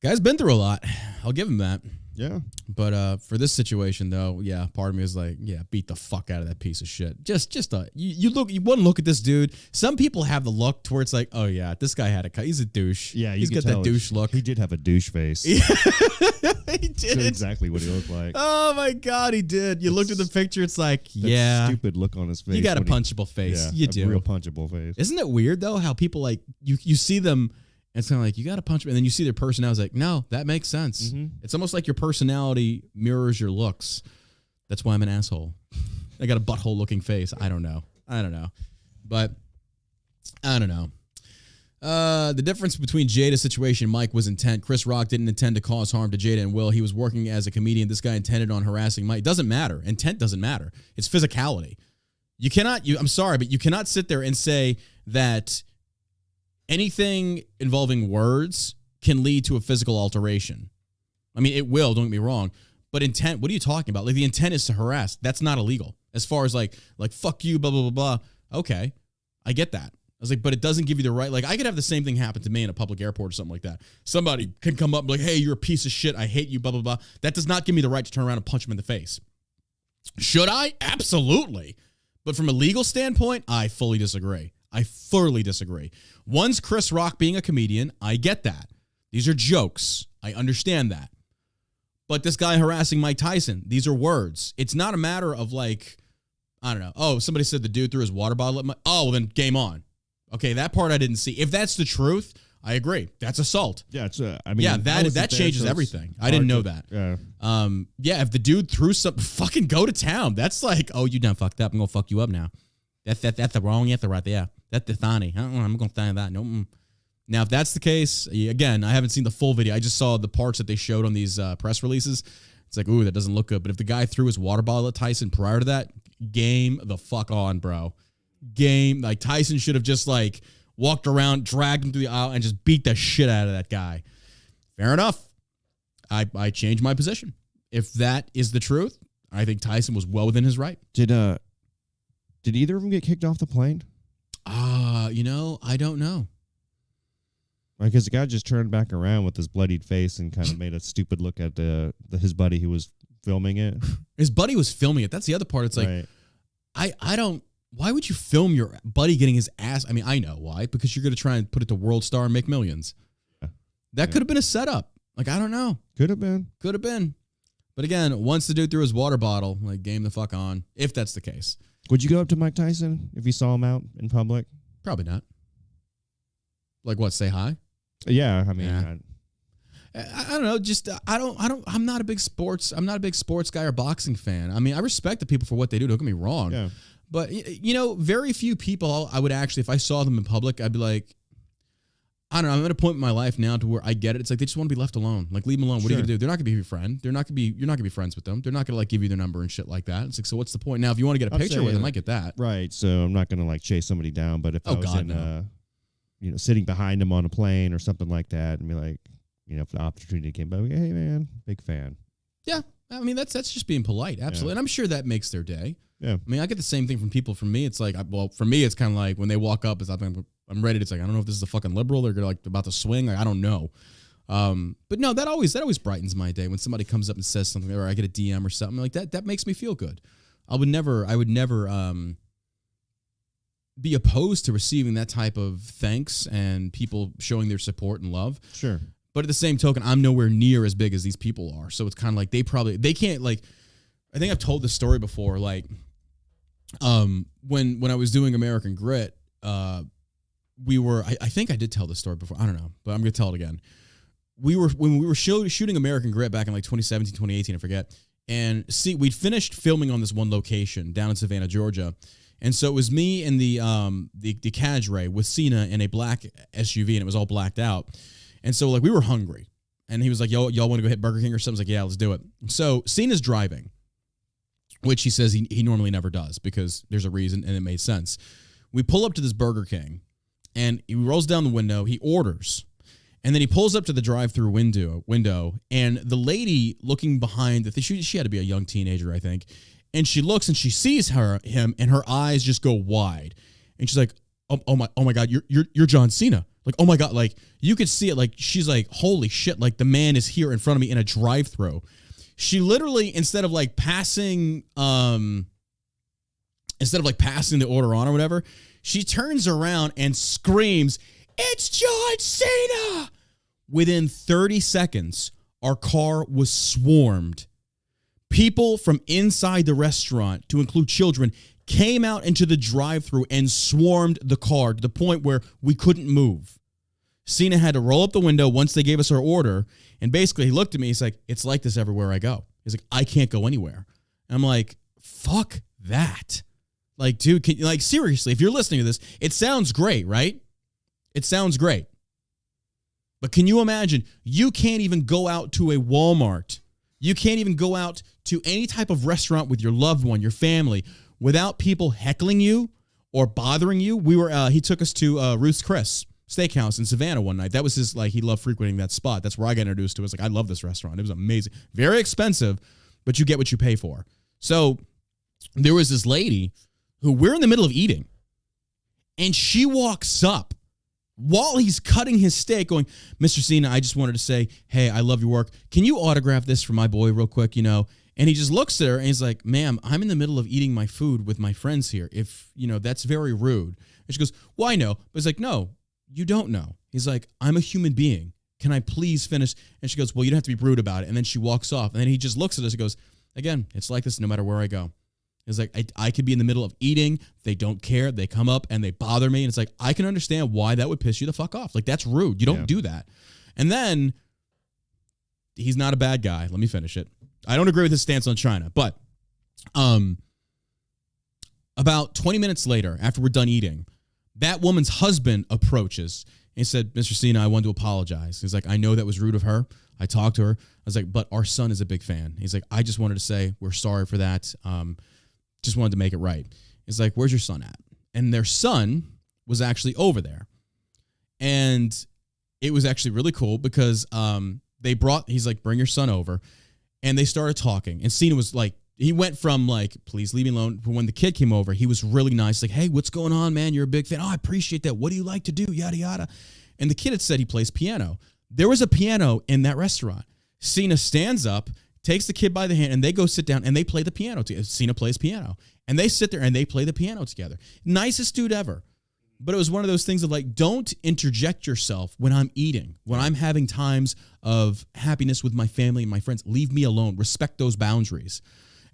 guy's been through a lot. I'll give him that. Yeah. But for this situation though, yeah, part of me is like, yeah, beat the fuck out of that piece of shit. Just you one look at this dude. Some people have the look to where it's like, oh yeah, this guy had he's a douche. Yeah, he's got that douche look. He did have a douche face. He did. That's exactly what he looked like. Oh my god, he did. You looked at the picture, it's like, yeah, stupid look on his face. You got a punchable face. Yeah, you do. Real punchable face. Isn't it weird though how people like you see them and it's kind of like you got to punch me, and then you see their personality. It's like, no, that makes sense. Mm-hmm. It's almost like your personality mirrors your looks. That's why I'm an asshole. I got a butthole looking face. I don't know, but I don't know. The difference between Jada's situation and Mike was intent. Chris Rock didn't intend to cause harm to Jada and Will. He was working as a comedian. This guy intended on harassing Mike. It doesn't matter. Intent doesn't matter. It's physicality. You cannot. I'm sorry, but you cannot sit there and say that anything involving words can lead to a physical alteration. I mean, it will, don't get me wrong. But intent, what are you talking about? Like, the intent is to harass. That's not illegal. As far as like fuck you, blah, blah, blah, blah. Okay, I get that. I was like, but it doesn't give you the right. Like, I could have the same thing happen to me in a public airport or something like that. Somebody can come up and be like, hey, you're a piece of shit. I hate you, blah, blah, blah. That does not give me the right to turn around and punch him in the face. Should I? Absolutely. But from a legal standpoint, I fully disagree. I thoroughly disagree. One's Chris Rock being a comedian. I get that. These are jokes. I understand that. But this guy harassing Mike Tyson, these are words. It's not a matter of like, I don't know. Oh, somebody said the dude threw his water bottle at Mike. Oh, well then game on. Okay, that part I didn't see. If that's the truth, I agree. That's assault. Yeah, it's. That changes everything. I didn't know that. Yeah. If the dude threw something, fucking go to town. That's like, oh, you done fucked up. I'm gonna fuck you up now. That's the wrong answer right there. That's the thani. I'm gonna find that. No. Now, if that's the case, again, I haven't seen the full video. I just saw the parts that they showed on these press releases. It's like, ooh, that doesn't look good. But if the guy threw his water bottle at Tyson prior to that, game the fuck on, bro. Game. Like, Tyson should have just like walked around, dragged him through the aisle, and just beat the shit out of that guy. Fair enough. I changed my position. If that is the truth, I think Tyson was well within his right. Did either of them get kicked off the plane? I don't know. Because the guy just turned back around with his bloodied face and kind of made a stupid look at his buddy who was filming it. His buddy was filming it. That's the other part. It's like, right. I don't. Why would you film your buddy getting his ass? I mean, I know why. Because you're going to try and put it to World Star and make millions. Yeah. That could have been a setup. Like, I don't know. Could have been. But again, once the dude threw his water bottle, like, game the fuck on. If that's the case. Would you go up to Mike Tyson if you saw him out in public? Probably not. Like what? Say hi? Yeah, I mean, I don't know. Just I'm not a big sports guy or boxing fan. I mean, I respect the people for what they do. Don't get me wrong. Yeah. But very few people I would actually, if I saw them in public, I'd be like, I don't know. I'm at a point in my life now to where I get it. It's like they just want to be left alone. Like, leave them alone. What are you gonna do? They're not gonna be your friend. You're not gonna be friends with them. They're not gonna like give you their number and shit like that. It's like, so what's the point? Now, if you want to get a picture with them, I get that. Right. So I'm not gonna like chase somebody down. But if I was sitting behind him on a plane or something like that, and be like, if the opportunity came by, hey man, big fan. Yeah. I mean, that's just being polite. Absolutely. And I'm sure that makes their day. Yeah. I mean, I get the same thing from people. For me, it's like, for me, it's kind of like when they walk up, it's like, I'm ready. It's like, I don't know if this is a fucking liberal. They're like about to swing. Like, I don't know. But no, that always brightens my day when somebody comes up and says something, or I get a DM or something like that. That makes me feel good. I would never be opposed to receiving that type of thanks and people showing their support and love. Sure. But at the same token, I'm nowhere near as big as these people are. So it's kind of like they can't, like, I think I've told this story before. Like, when I was doing American Grit, I think I did tell this story before. I don't know, but I'm going to tell it again. When we were shooting American Grit back in like 2017, 2018, I forget. And we'd finished filming on this one location down in Savannah, Georgia. And so it was me and the cadre with Cena in a black SUV, and it was all blacked out. And so, like, we were hungry. And he was like, y'all want to go hit Burger King or something? I was like, yeah, let's do it. So Cena's driving, which he says he normally never does because there's a reason, and it made sense. We pull up to this Burger King, and he rolls down the window. He orders. And then he pulls up to the drive-through window, and the lady looking behind, she had to be a young teenager, I think. And she looks and she sees him, and her eyes just go wide. And she's like, oh my God, you're John Cena. Like, oh my God, like, you could see it. Like, she's like, holy shit, like, the man is here in front of me in a drive-thru. She literally, instead of like passing the order on or whatever, she turns around and screams, "It's John Cena!" Within 30 seconds, our car was swarmed. People from inside the restaurant, to include children, came out into the drive-thru and swarmed the car to the point where we couldn't move. Cena had to roll up the window once they gave us our order, and basically he looked at me, he's like, "It's like this everywhere I go." He's like, "I can't go anywhere." And I'm like, fuck that. Like, dude, seriously, if you're listening to this, it sounds great, right? It sounds great. But can you imagine, you can't even go out to a Walmart. You can't even go out to any type of restaurant with your loved one, your family, without people heckling you or bothering you. He took us to Ruth's Chris Steakhouse in Savannah one night. That was his, he loved frequenting that spot. That's where I got introduced to it. I was like, I love this restaurant. It was amazing. Very expensive, but you get what you pay for. So there was this lady who we're in the middle of eating, and she walks up while he's cutting his steak going, "Mr. Cena, I just wanted to say, hey, I love your work. Can you autograph this for my boy real quick, And he just looks at her and he's like, "Ma'am, I'm in the middle of eating my food with my friends here. If, that's very rude." And she goes, "Well, I know." But he's like, "No, you don't know." He's like, "I'm a human being. Can I please finish?" And she goes, "Well, you don't have to be rude about it." And then she walks off. And then he just looks at us and goes, "Again, it's like this no matter where I go." It's like, I could be in the middle of eating. They don't care. They come up and they bother me. And it's like, I can understand why that would piss you the fuck off. Like, that's rude. You don't do that. And then he's not a bad guy. Let me finish it. I don't agree with his stance on China. But about 20 minutes later, after we're done eating, that woman's husband approaches and said, "Mr. Cena, I want to apologize." He's like, "I know that was rude of her. I talked to her." I was like, "But our son is a big fan." He's like, "I just wanted to say we're sorry for that. Just wanted to make it right." He's like, "Where's your son at?" And their son was actually over there. And it was actually really cool because he's like, "Bring your son over." And they started talking. And Cena was like, he went from like, "Please leave me alone." But when the kid came over, he was really nice. Like, "Hey, what's going on, man? You're a big fan. Oh, I appreciate that. What do you like to do? Yada, yada." And the kid had said he plays piano. There was a piano in that restaurant. Cena stands up, takes the kid by the hand, and they go sit down and they play the piano together. Cena plays piano. And they sit there and they play the piano together. Nicest dude ever. But it was one of those things of like, don't interject yourself when I'm eating, when I'm having times of happiness with my family and my friends. Leave me alone. Respect those boundaries.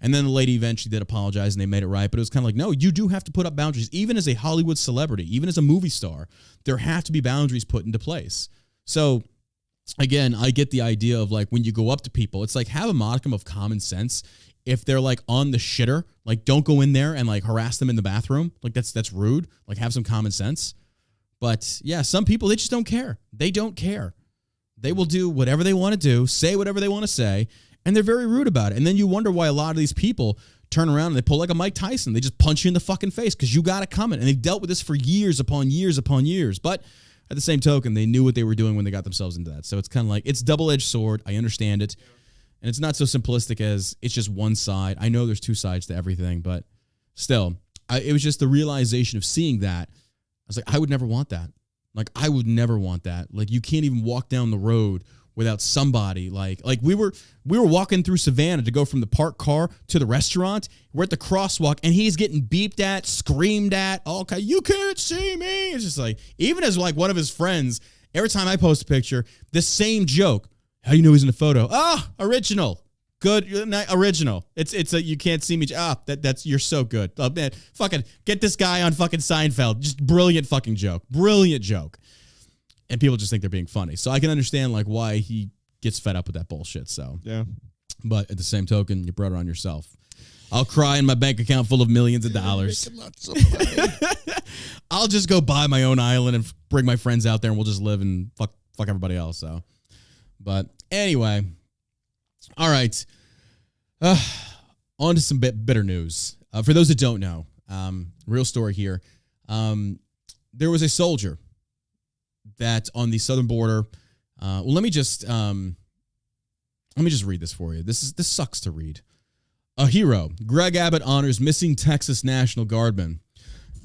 And then the lady eventually did apologize and they made it right. But it was kind of like, no, you do have to put up boundaries. Even as a Hollywood celebrity, even as a movie star, there have to be boundaries put into place. So again, I get the idea of like when you go up to people, it's like have a modicum of common sense. If they're like on the shitter, like don't go in there and like harass them in the bathroom. Like that's rude. Like have some common sense. But yeah, some people, they just don't care. They don't care. They will do whatever they want to do, say whatever they want to say, and they're very rude about it. And then you wonder why a lot of these people turn around and they pull like a Mike Tyson. They just punch you in the fucking face because you got it coming. And they've dealt with this for years upon years upon years. But at the same token, they knew what they were doing when they got themselves into that. So it's kind of like, it's double-edged sword. I understand it. And it's not so simplistic as it's just one side. I know there's two sides to everything, but still, it was just the realization of seeing that. I was like, I would never want that. Like, I would never want that. Like, you can't even walk down the road without somebody. Like we were walking through Savannah to go from the parked car to the restaurant. We're at the crosswalk, and he's getting beeped at, screamed at. Okay, you can't see me. It's just like, even as like one of his friends, every time I post a picture, the same joke. How do you know he's in the photo? Ah, original. Good, original. It's a you can't see me. That's you're so good. Oh, man, fucking get this guy on fucking Seinfeld. Just brilliant fucking joke. Brilliant joke. And people just think they're being funny. So I can understand like why he gets fed up with that bullshit. So yeah. But at the same token, you brought it on yourself. I'll cry in my bank account full of millions of dollars. I'll just go buy my own island and bring my friends out there, and we'll just live and fuck everybody else. So, but anyway, all right. On to some bitter news. For those that don't know, real story here. There was a soldier that on the southern border. Well, let me just read this for you. This sucks to read. A hero. Greg Abbott honors missing Texas National Guardman.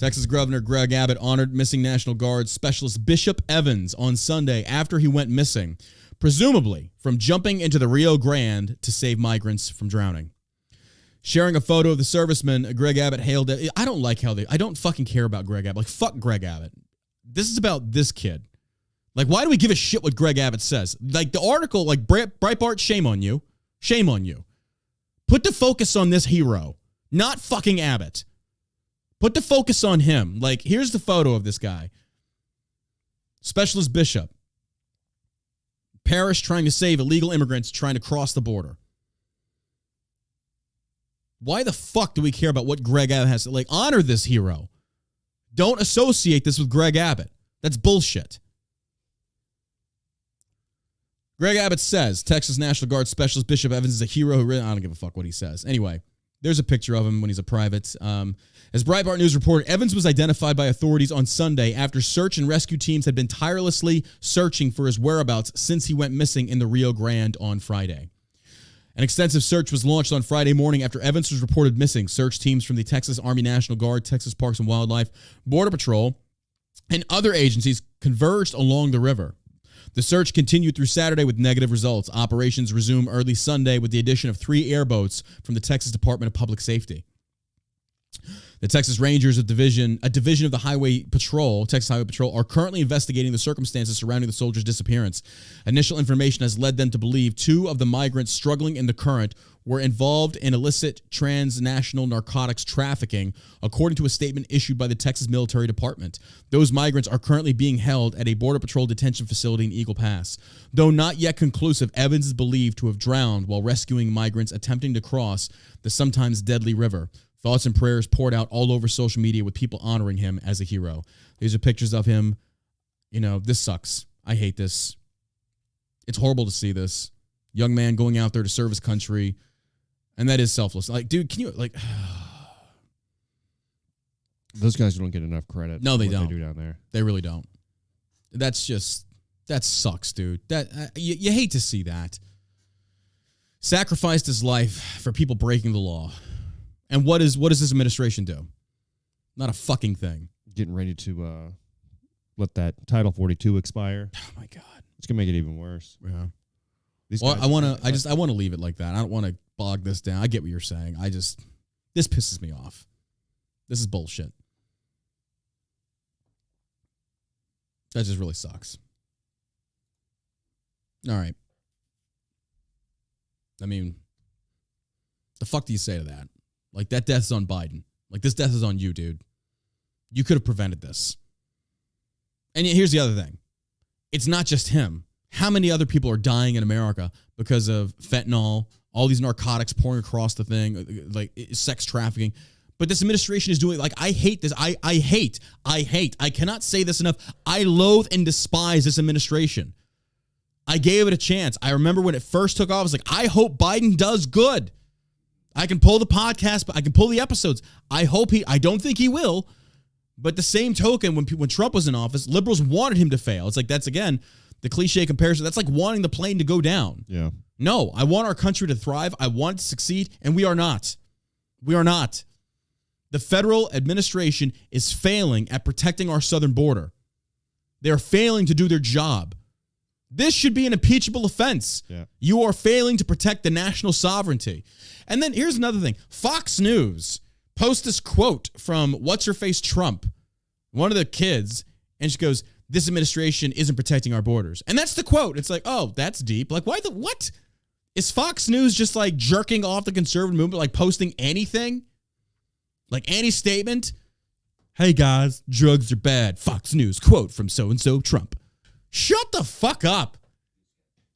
Texas Governor Greg Abbott honored missing National Guard specialist Bishop Evans on Sunday after he went missing, presumably from jumping into the Rio Grande to save migrants from drowning. Sharing a photo of the serviceman, Greg Abbott hailed it. I don't fucking care about Greg Abbott. Like, fuck Greg Abbott. This is about this kid. Like, why do we give a shit what Greg Abbott says? Like, the article, like, Breitbart, shame on you. Shame on you. Put the focus on this hero, not fucking Abbott. Put the focus on him. Like, here's the photo of this guy. Specialist Bishop. Parish trying to save illegal immigrants trying to cross the border. Why the fuck do we care about what Greg Abbott has to, like, honor this hero? Don't associate this with Greg Abbott. That's bullshit. Greg Abbott says Texas National Guard Specialist Bishop Evans is a hero who really, I don't give a fuck what he says. Anyway, there's a picture of him when he's a private. As Breitbart News reported, Evans was identified by authorities on Sunday after search and rescue teams had been tirelessly searching for his whereabouts since he went missing in the Rio Grande on Friday. An extensive search was launched on Friday morning after Evans was reported missing. Search teams from the Texas Army National Guard, Texas Parks and Wildlife, Border Patrol, and other agencies converged along the river. The search continued through Saturday with negative results. Operations resumed early Sunday with the addition of 3 airboats from the Texas Department of Public Safety. The Texas Rangers, a division of the Texas Highway Patrol, are currently investigating the circumstances surrounding the soldiers' disappearance. Initial information has led them to believe 2 of the migrants struggling in the current were involved in illicit transnational narcotics trafficking, according to a statement issued by the Texas Military Department. Those migrants are currently being held at a Border Patrol detention facility in Eagle Pass. Though not yet conclusive, Evans is believed to have drowned while rescuing migrants attempting to cross the sometimes deadly river. Thoughts and prayers poured out all over social media with people honoring him as a hero. These are pictures of him. You know, this sucks. I hate this. It's horrible to see this. Young man going out there to serve his country. And that is selfless. Like, dude, can you, like... Those guys don't get enough credit. No, they don't. They do down there. They really don't. That's just... That sucks, dude. That you hate to see that. Sacrificed his life for people breaking the law. And what does this administration do? Not a fucking thing. Getting ready to let that Title 42 expire. Oh my God. It's gonna make it even worse. Yeah. Well, I want to leave it like that. I don't want to bog this down. I get what you're saying. This pisses me off. This is bullshit. That just really sucks. All right. I mean, the fuck do you say to that? Like, that death is on Biden. Like, this death is on you, dude. You could have prevented this. And here's the other thing. It's not just him. How many other people are dying in America because of fentanyl, all these narcotics pouring across the thing, like sex trafficking? But this administration is doing, like, I hate this. I hate. I cannot say this enough. I loathe and despise this administration. I gave it a chance. I remember when it first took off, I was like, I hope Biden does good. I can pull the podcast, but I can pull the episodes. I don't think he will. But the same token, when Trump was in office, liberals wanted him to fail. It's like, that's, again, the cliche comparison. That's like wanting the plane to go down. Yeah. No, I want our country to thrive. I want it to succeed, and we are not. We are not. The federal administration is failing at protecting our southern border. They're failing to do their job. This should be an impeachable offense. Yeah. You are failing to protect the national sovereignty. And then here's another thing. Fox News posts this quote from what's-her-face Trump, one of the kids, and she goes, this administration isn't protecting our borders. And that's the quote. It's like, oh, that's deep. Like, what? Is Fox News just like jerking off the conservative movement, like posting anything? Like any statement? Hey guys, drugs are bad. Fox News quote from so-and-so Trump. Shut the fuck up.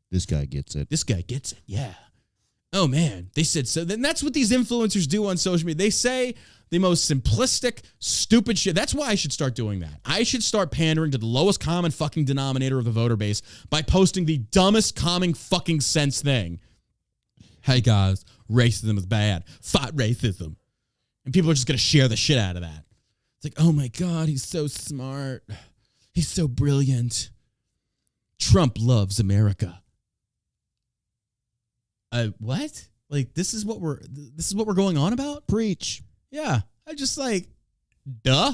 This guy gets it. This guy gets it, yeah. Oh, man, they said so. Then that's what these influencers do on social media. They say the most simplistic, stupid shit. That's why I should start doing that. I should start pandering to the lowest common fucking denominator of the voter base by posting the dumbest common fucking sense thing. Hey, guys, racism is bad. Fight racism. And people are just going to share the shit out of that. It's like, oh, my God, he's so smart. He's so brilliant. Trump loves America. What? Like, this is what we're going on about? Preach. Yeah. I just like, duh.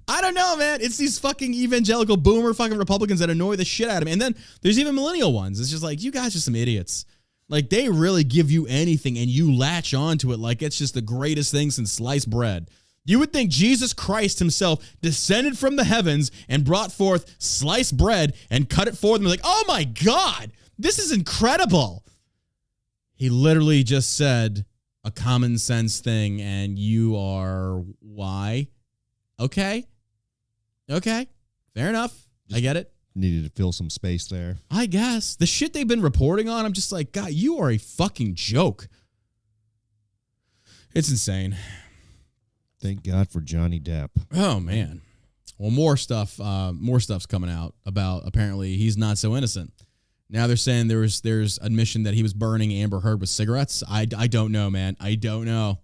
I don't know, man. It's these fucking evangelical boomer fucking Republicans that annoy the shit out of me. And then there's even millennial ones. It's just like, you guys are some idiots. Like, they really give you anything and you latch onto it like it's just the greatest thing since sliced bread. You would think Jesus Christ himself descended from the heavens and brought forth sliced bread and cut it for them. Like, oh my God, this is incredible. He literally just said a common sense thing, and you are why? Okay. Fair enough. I get it. Needed to fill some space there. I guess. The shit they've been reporting on, I'm just like, God, you are a fucking joke. It's insane. Thank God for Johnny Depp. Oh, man. Well, more stuff's coming out about apparently he's not so innocent. Now they're saying there's admission that he was burning Amber Heard with cigarettes. I don't know, man. I don't know.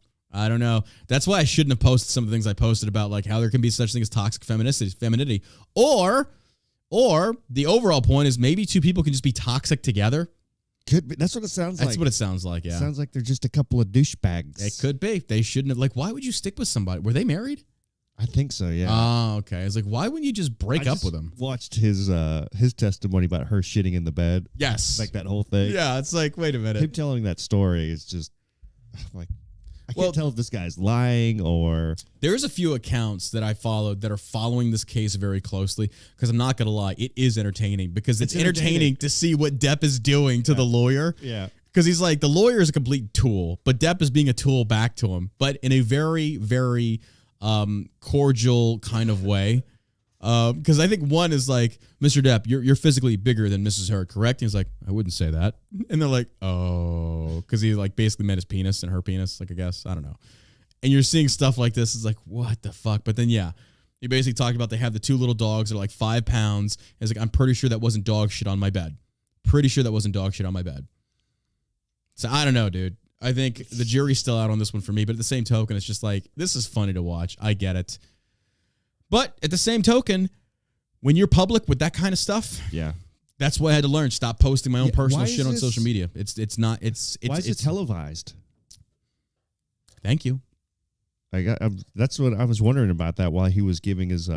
That's why I shouldn't have posted some of the things I posted about, like how there can be such thing as toxic femininity. Or the overall point is maybe two people can just be toxic together. Could be. That's what it sounds like. That's what it sounds like, yeah. It sounds like they're just a couple of douchebags. It could be. They shouldn't have. Like, why would you stick with somebody? Were they married? I think so, yeah. Oh, okay. I was like, why wouldn't you just break up with him? Watched his testimony about her shitting in the bed. Yes. Like that whole thing. Yeah, it's like, wait a minute. Him telling that story is just like, I can't tell if this guy's lying or... There's a few accounts that I followed that are following this case very closely because I'm not going to lie, it is entertaining because it's entertaining to see what Depp is doing to the lawyer. Yeah. Because he's like, the lawyer is a complete tool, but Depp is being a tool back to him, but in a very, very cordial kind of way. Because I think one is like, Mr. Depp, you're physically bigger than Mrs. Heard, correct? And he's like, I wouldn't say that. And they're like, oh, because he like basically meant his penis and her penis, like I guess. I don't know. And you're seeing stuff like this. It's like, what the fuck? But then, yeah, he basically talked about they have the two little dogs that are like 5 pounds. He's like, I'm pretty sure that wasn't dog shit on my bed. So I don't know, dude. I think the jury's still out on this one for me. But at the same token, it's just like, this is funny to watch. I get it. But at the same token, when you're public with that kind of stuff, yeah, that's why I had to learn. Stop posting my own personal shit on social media. It's why is it televised? Thank you. That's what I was wondering about that while he was giving his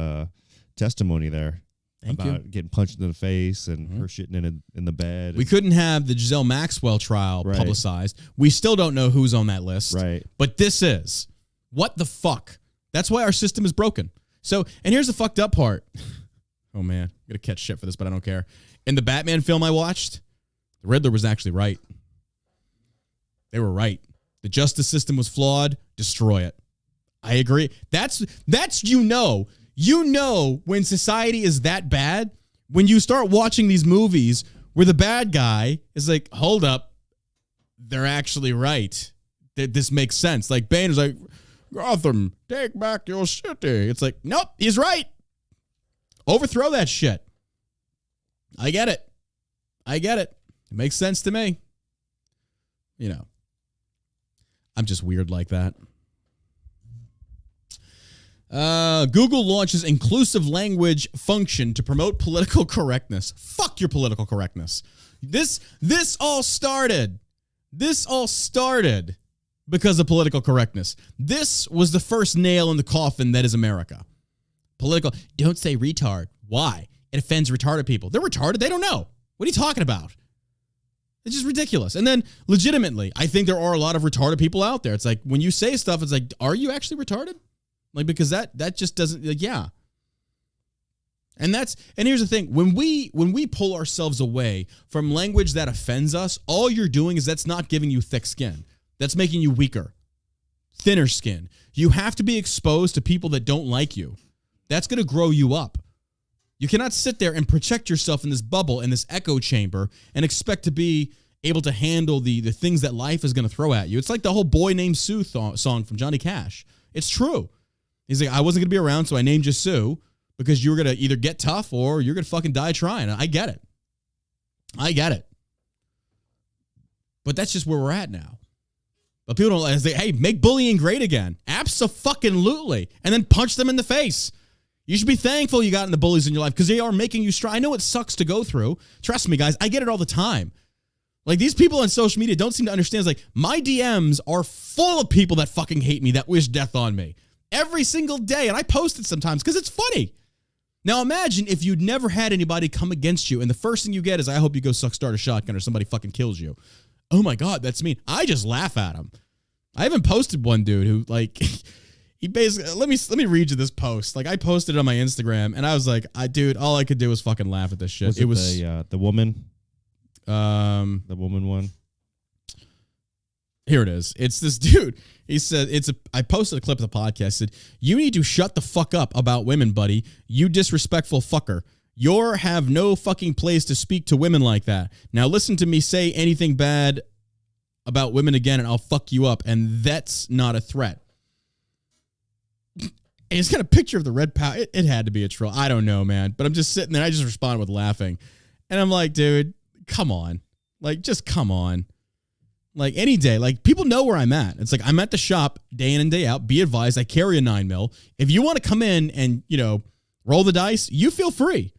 testimony there. Thank about you. Getting punched in the face and her shitting in the bed. We couldn't have the Giselle Maxwell trial publicized. We still don't know who's on that list. Right. But this is. What the fuck? That's why our system is broken. So, and here's the fucked up part. Oh, man. I'm going to catch shit for this, but I don't care. In the Batman film I watched, the Riddler was actually right. They were right. The justice system was flawed. Destroy it. I agree. That's you know when society is that bad, when you start watching these movies where the bad guy is like, hold up, they're actually right. This makes sense. Like Bane is like, Gotham, take back your city. It's like, nope, he's right. Overthrow that shit. I get it. It makes sense to me. You know, I'm just weird like that. Google launches inclusive language function to promote political correctness. Fuck your political correctness. This all started because of political correctness. This was the first nail in the coffin that is America. Don't say retard. Why? It offends retarded people. They're retarded. They don't know. What are you talking about? It's just ridiculous. And then legitimately, I think there are a lot of retarded people out there. It's like when you say stuff, it's like, are you actually retarded? Like, because that just doesn't, like, yeah. And here's the thing. When we pull ourselves away from language that offends us, all you're doing is that's not giving you thick skin. That's making you weaker, thinner skin. You have to be exposed to people that don't like you. That's going to grow you up. You cannot sit there and protect yourself in this bubble, in this echo chamber, and expect to be able to handle the things that life is going to throw at you. It's like the whole Boy Named Sue song from Johnny Cash. It's true. He's like, I wasn't going to be around, so I named you Sue because you were going to either get tough or you're going to fucking die trying. I get it. But that's just where we're at now. But people don't say, hey, make bullying great again. Abso-fucking-lutely. And then punch them in the face. You should be thankful you got in the bullies in your life because they are making you strong. I know it sucks to go through. Trust me, guys. I get it all the time. Like, these people on social media don't seem to understand. It's like, my DMs are full of people that fucking hate me, that wish death on me. every single day, and I post it sometimes because it's funny. Now imagine if you'd never had anybody come against you, and the first thing you get is, I hope you go start a shotgun or somebody fucking kills you. Oh my God, that's mean. I just laugh at him. I haven't posted one dude who, like, he basically, let me read you this post. Like, I posted it on my Instagram, and I was like, dude, all I could do was fucking laugh at this shit. It was the woman? The woman one? Here it is. It's this dude. He said, I posted a clip of the podcast. Said, you need to shut the fuck up about women, buddy. You disrespectful fucker. You have no fucking place to speak to women like that. Now listen to me say anything bad about women again, and I'll fuck you up. And that's not a threat. And he's got a picture of the red power. It had to be a troll. I don't know, man. But I'm just sitting there. I just respond with laughing. And I'm like, dude, come on. Like, just come on. Like, any day. Like, people know where I'm at. It's like, I'm at the shop day in and day out. Be advised, I carry a 9mm. If you want to come in and, roll the dice, you feel free.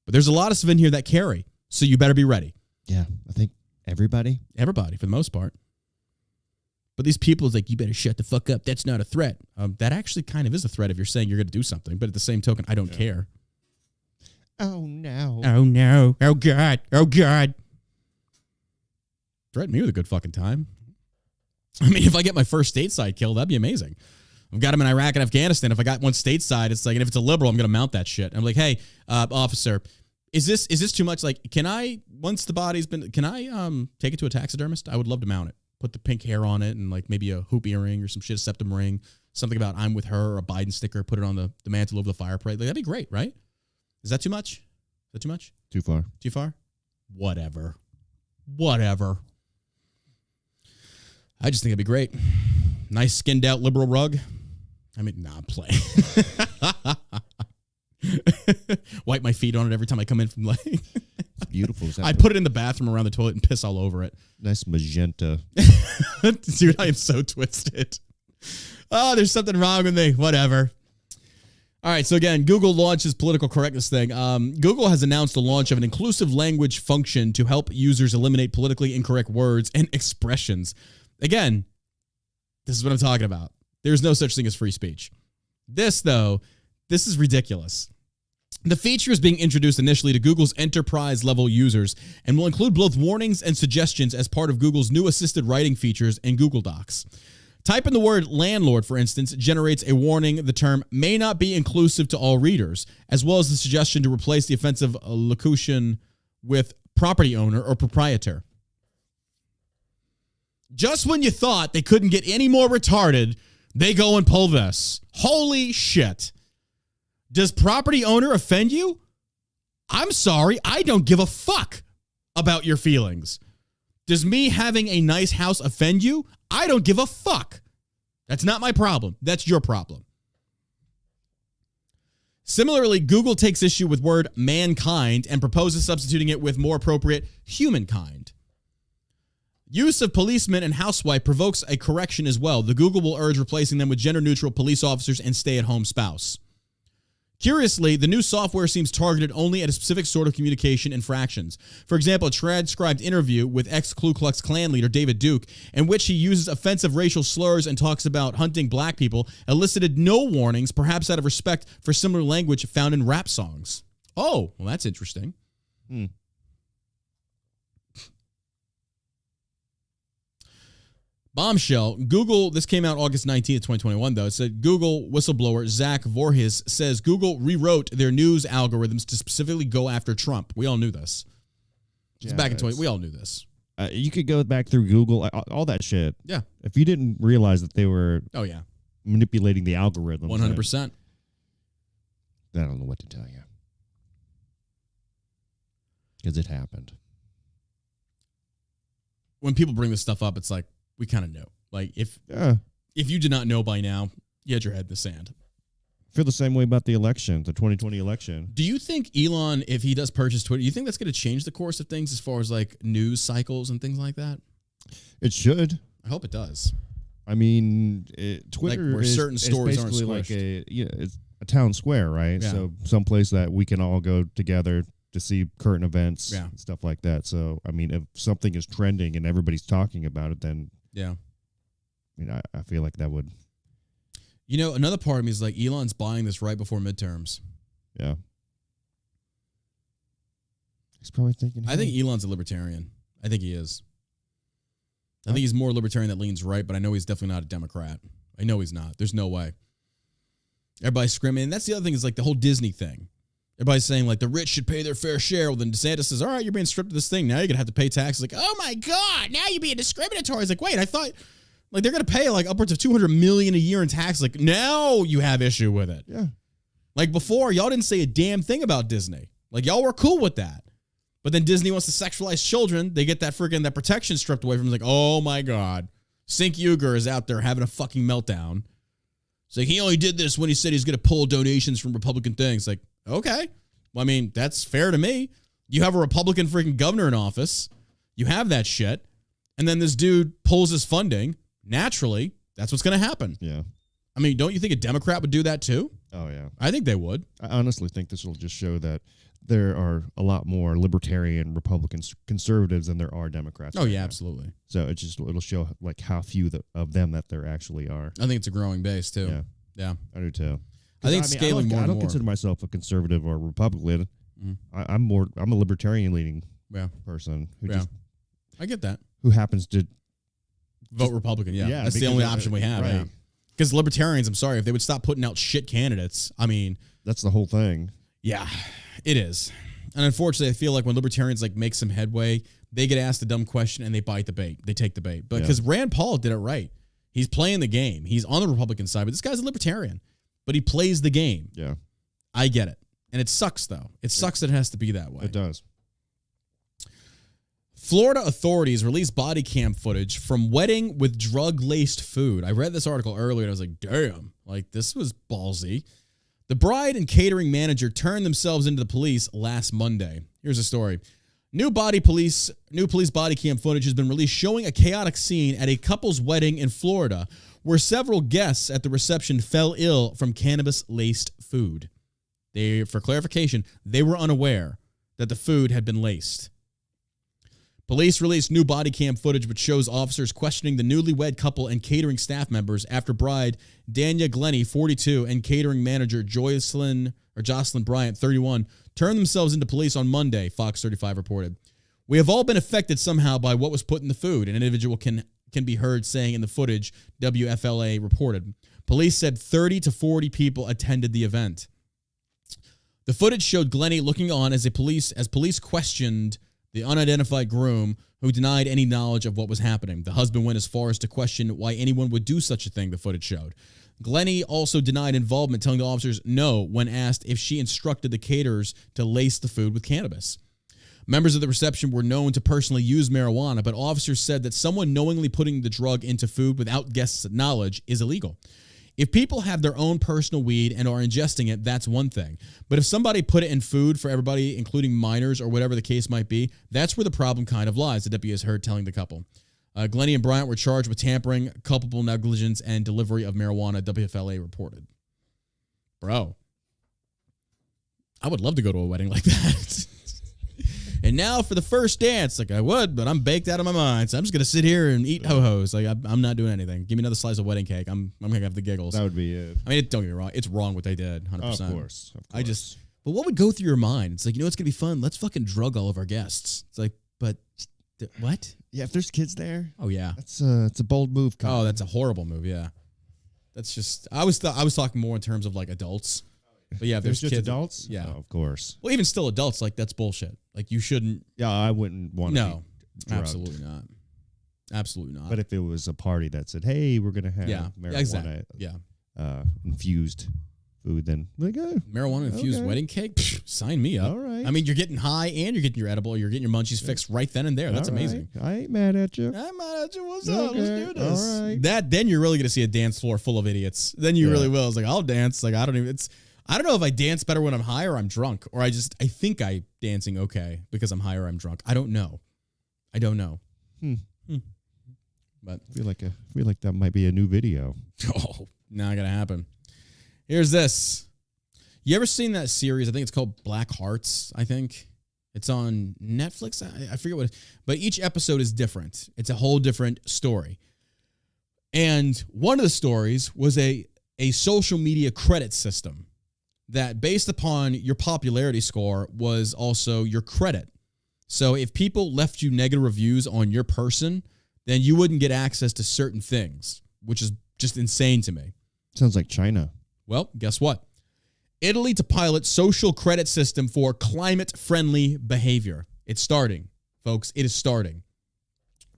But there's a lot of stuff in here that carry. So you better be ready. Yeah, I think everybody. Everybody, for the most part. But these people is like, you better shut the fuck up. That's not a threat. That actually kind of is a threat if you're saying you're going to do something. But at the same token, I don't care. Oh, no. Oh, no. Oh, God. Oh, God. Threaten me with a good fucking time. I mean, if I get my first stateside kill, that'd be amazing. I've got him in Iraq and Afghanistan. If I got one stateside, it's like, and if it's a liberal, I'm going to mount that shit. I'm like, hey, officer, is this too much? Like, can I, once the body's been, can I take it to a taxidermist? I would love to mount it. Put the pink hair on it and like maybe a hoop earring or some shit, a septum ring, something about I'm with her, or a Biden sticker, put it on the mantle over the fireplace. Like, that'd be great, right? Is that too much? Is that too much? Too far. Too far? Whatever. I just think it'd be great. Nice skinned out liberal rug. I mean, nah, I'm playing. Wipe my feet on it every time I come in from like. It's beautiful. I put it in the bathroom around the toilet and piss all over it. Nice magenta. Dude, I am so twisted. Oh, there's something wrong with me. Whatever. All right, so again, Google launches political correctness thing. Google has announced the launch of an inclusive language function to help users eliminate politically incorrect words and expressions. Again, this is what I'm talking about. There's no such thing as free speech. This is ridiculous. The feature is being introduced initially to Google's enterprise-level users and will include both warnings and suggestions as part of Google's new assisted writing features in Google Docs. Type in the word landlord, for instance, generates a warning the term may not be inclusive to all readers, as well as the suggestion to replace the offensive locution with property owner or proprietor. Just when you thought they couldn't get any more retarded, they go and pull this. Holy shit. Does property owner offend you? I'm sorry, I don't give a fuck about your feelings. Does me having a nice house offend you? I don't give a fuck. That's not my problem. That's your problem. Similarly, Google takes issue with word mankind and proposes substituting it with more appropriate humankind. Use of policeman and housewife provokes a correction as well. The Google will urge replacing them with gender-neutral police officers and stay-at-home spouse. Curiously, the new software seems targeted only at a specific sort of communication infractions. For example, a transcribed interview with ex-Ku Klux Klan leader David Duke, in which he uses offensive racial slurs and talks about hunting black people, elicited no warnings, perhaps out of respect for similar language found in rap songs. Oh, well, that's interesting. Bombshell. Google, this came out August 19th, 2021, though. It said Google whistleblower Zach Vorhies says Google rewrote their news algorithms to specifically go after Trump. We all knew this. It's back in 20. We all knew this. You could go back through Google, all that shit. Yeah. If you didn't realize that they were manipulating the algorithm. 100%. I don't know what to tell you. Because it happened. When people bring this stuff up, it's like, we kind of know. Like, if you did not know by now, you had your head in the sand. I feel the same way about the election, the 2020 election. Do you think Elon, if he does purchase Twitter, do you think that's going to change the course of things as far as, like, news cycles and things like that? It should. I hope it does. I mean, Twitter like where certain stories aren't basically like it's a town square, right? Yeah. So someplace that we can all go together to see current events and stuff like that. So, I mean, if something is trending and everybody's talking about it, then I mean, I feel like that would. You know, another part of me is like, Elon's buying this right before midterms. Yeah. He's probably thinking, I think Elon's a libertarian. I think he is. I think he's more libertarian that leans right, but I know he's definitely not a Democrat. I know he's not. There's no way. Everybody's screaming. And that's the other thing is like the whole Disney thing. Everybody's saying like the rich should pay their fair share. Well, then DeSantis says, all right, you're being stripped of this thing. Now you're going to have to pay taxes. Like, oh my God, now you're being discriminatory. It's like, wait, I thought like they're going to pay like upwards of $200 million a year in tax. Like now you have issue with it. Yeah. Like before, y'all didn't say a damn thing about Disney. Like y'all were cool with that. But then Disney wants to sexualize children. They get that protection stripped away from them. It's like, oh my God. Sink Uger is out there having a fucking meltdown. It's like, he only did this when he said he's going to pull donations from Republican things. Like, okay. Well, I mean, that's fair to me. You have a Republican freaking governor in office. You have that shit. And then this dude pulls his funding. Naturally, that's what's going to happen. Yeah. I mean, don't you think a Democrat would do that too? Oh, yeah. I think they would. I honestly think this will just show that there are a lot more libertarian Republicans, conservatives than there are Democrats. Oh, right yeah, now. absolutely. So it'll show like how few of them that there actually are. I think it's a growing base too. Yeah. Yeah. I do too. I think it's scaling more I and don't more. consider myself a conservative or Republican. Mm-hmm. I'm a libertarian leaning Yeah. person Yeah. I get that. who happens to Vote Republican, yeah. Yeah, That's the because only option we have, right. yeah. Because libertarians, I'm sorry, if they would stop putting out shit candidates, I mean, that's the whole thing. yeah, it is. And unfortunately, I feel like when libertarians like make some headway, they get asked a dumb question and they bite the bait. They take the bait. But because Rand Paul did it right. He's playing the game. He's on the Republican side, but this guy's a libertarian. But he plays the game. Yeah. I get it. And it sucks, though. It sucks that it has to be that way. It does. Florida authorities released body cam footage from wedding with drug-laced food. I read this article earlier and I was like, damn, like this was ballsy. The bride and catering manager turned themselves into the police last Monday. Here's a story. New police body cam footage has been released showing a chaotic scene at a couple's wedding in Florida where several guests at the reception fell ill from cannabis-laced food. For clarification, they were unaware that the food had been laced. Police released new body cam footage which shows officers questioning the newlywed couple and catering staff members after bride Dania Glennie, 42, and catering manager Jocelyn Bryant, 31, turned themselves into police on Monday, Fox 35 reported. We have all been affected somehow by what was put in the food, an individual can be heard saying in the footage, WFLA reported. Police said 30 to 40 people attended the event. The footage showed Glennie looking on as police questioned the unidentified groom, who denied any knowledge of what was happening. The husband went as far as to question why anyone would do such a thing, the footage showed. Glennie also denied involvement, telling the officers no when asked if she instructed the caterers to lace the food with cannabis. Members of the reception were known to personally use marijuana, but officers said that someone knowingly putting the drug into food without guests' knowledge is illegal. If people have their own personal weed and are ingesting it, that's one thing. But if somebody put it in food for everybody, including minors or whatever the case might be, that's where the problem kind of lies, the deputy has heard telling the couple. Glennie and Bryant were charged with tampering, culpable negligence, and delivery of marijuana, WFLA reported. Bro, I would love to go to a wedding like that. And now for the first dance, like I would, but I'm baked out of my mind. So I'm just going to sit here and eat ho-hos. Like I'm not doing anything. Give me another slice of wedding cake. I'm going to have the giggles. That would be it. I mean, don't get me wrong. It's wrong what they did, 100%. Of course. But what would go through your mind? It's like, you know, it's going to be fun. Let's fucking drug all of our guests. It's like, but what? Yeah, if there's kids there. Oh, yeah. It's a bold move. Oh, that's a horrible move, yeah. That's just, I was talking more in terms of like adults. But yeah, if there's just kids, adults. Yeah, of course. Well, even still adults, like that's bullshit. Like you shouldn't. Yeah, I wouldn't want to. No, be drugged. absolutely not. Absolutely not. But if it was a party that said, "Hey, we're gonna have marijuana, exactly. infused food," then like, marijuana infused wedding cake, psh, sign me up. All right. I mean, you're getting high and you're getting your edible. You're getting your munchies fixed right then and there. That's amazing. I ain't mad at you. I'm mad at you. What's up? Let's do this. All right. Then you're really gonna see a dance floor full of idiots. Then you really will. It's like I'll dance. Like I don't know if I dance better when I'm high or I'm drunk, or I think I dancing okay because I'm high or I'm drunk. I don't know. But I feel like that might be a new video. Oh, not gonna happen. Here's this. You ever seen that series? I think it's called Black Hearts. I think it's on Netflix. I forget what, but each episode is different. It's a whole different story. And one of the stories was a a social media credit system that, based upon your popularity score, was also your credit. So if people left you negative reviews on your person, then you wouldn't get access to certain things, which is just insane to me. Sounds like China. Well, guess what? Italy to pilot social credit system for climate-friendly behavior. It's starting, folks. It is starting.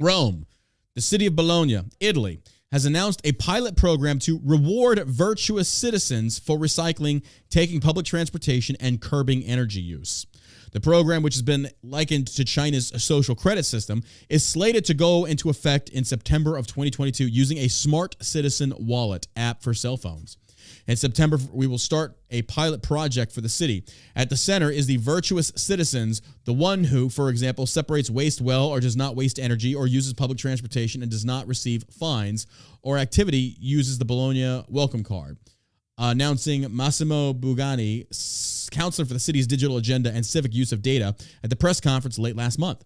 Rome, the city of Bologna, Italy, has announced a pilot program to reward virtuous citizens for recycling, taking public transportation, and curbing energy use. The program, which has been likened to China's social credit system, is slated to go into effect in September of 2022 using a smart citizen wallet app for cell phones. In September, we will start a pilot project for the city. At the center is the virtuous citizens, the one who, for example, separates waste well or does not waste energy or uses public transportation and does not receive fines, or activity uses the Bologna welcome card. Announcing Massimo Bugani, counselor for the city's digital agenda and civic use of data, at the press conference late last month.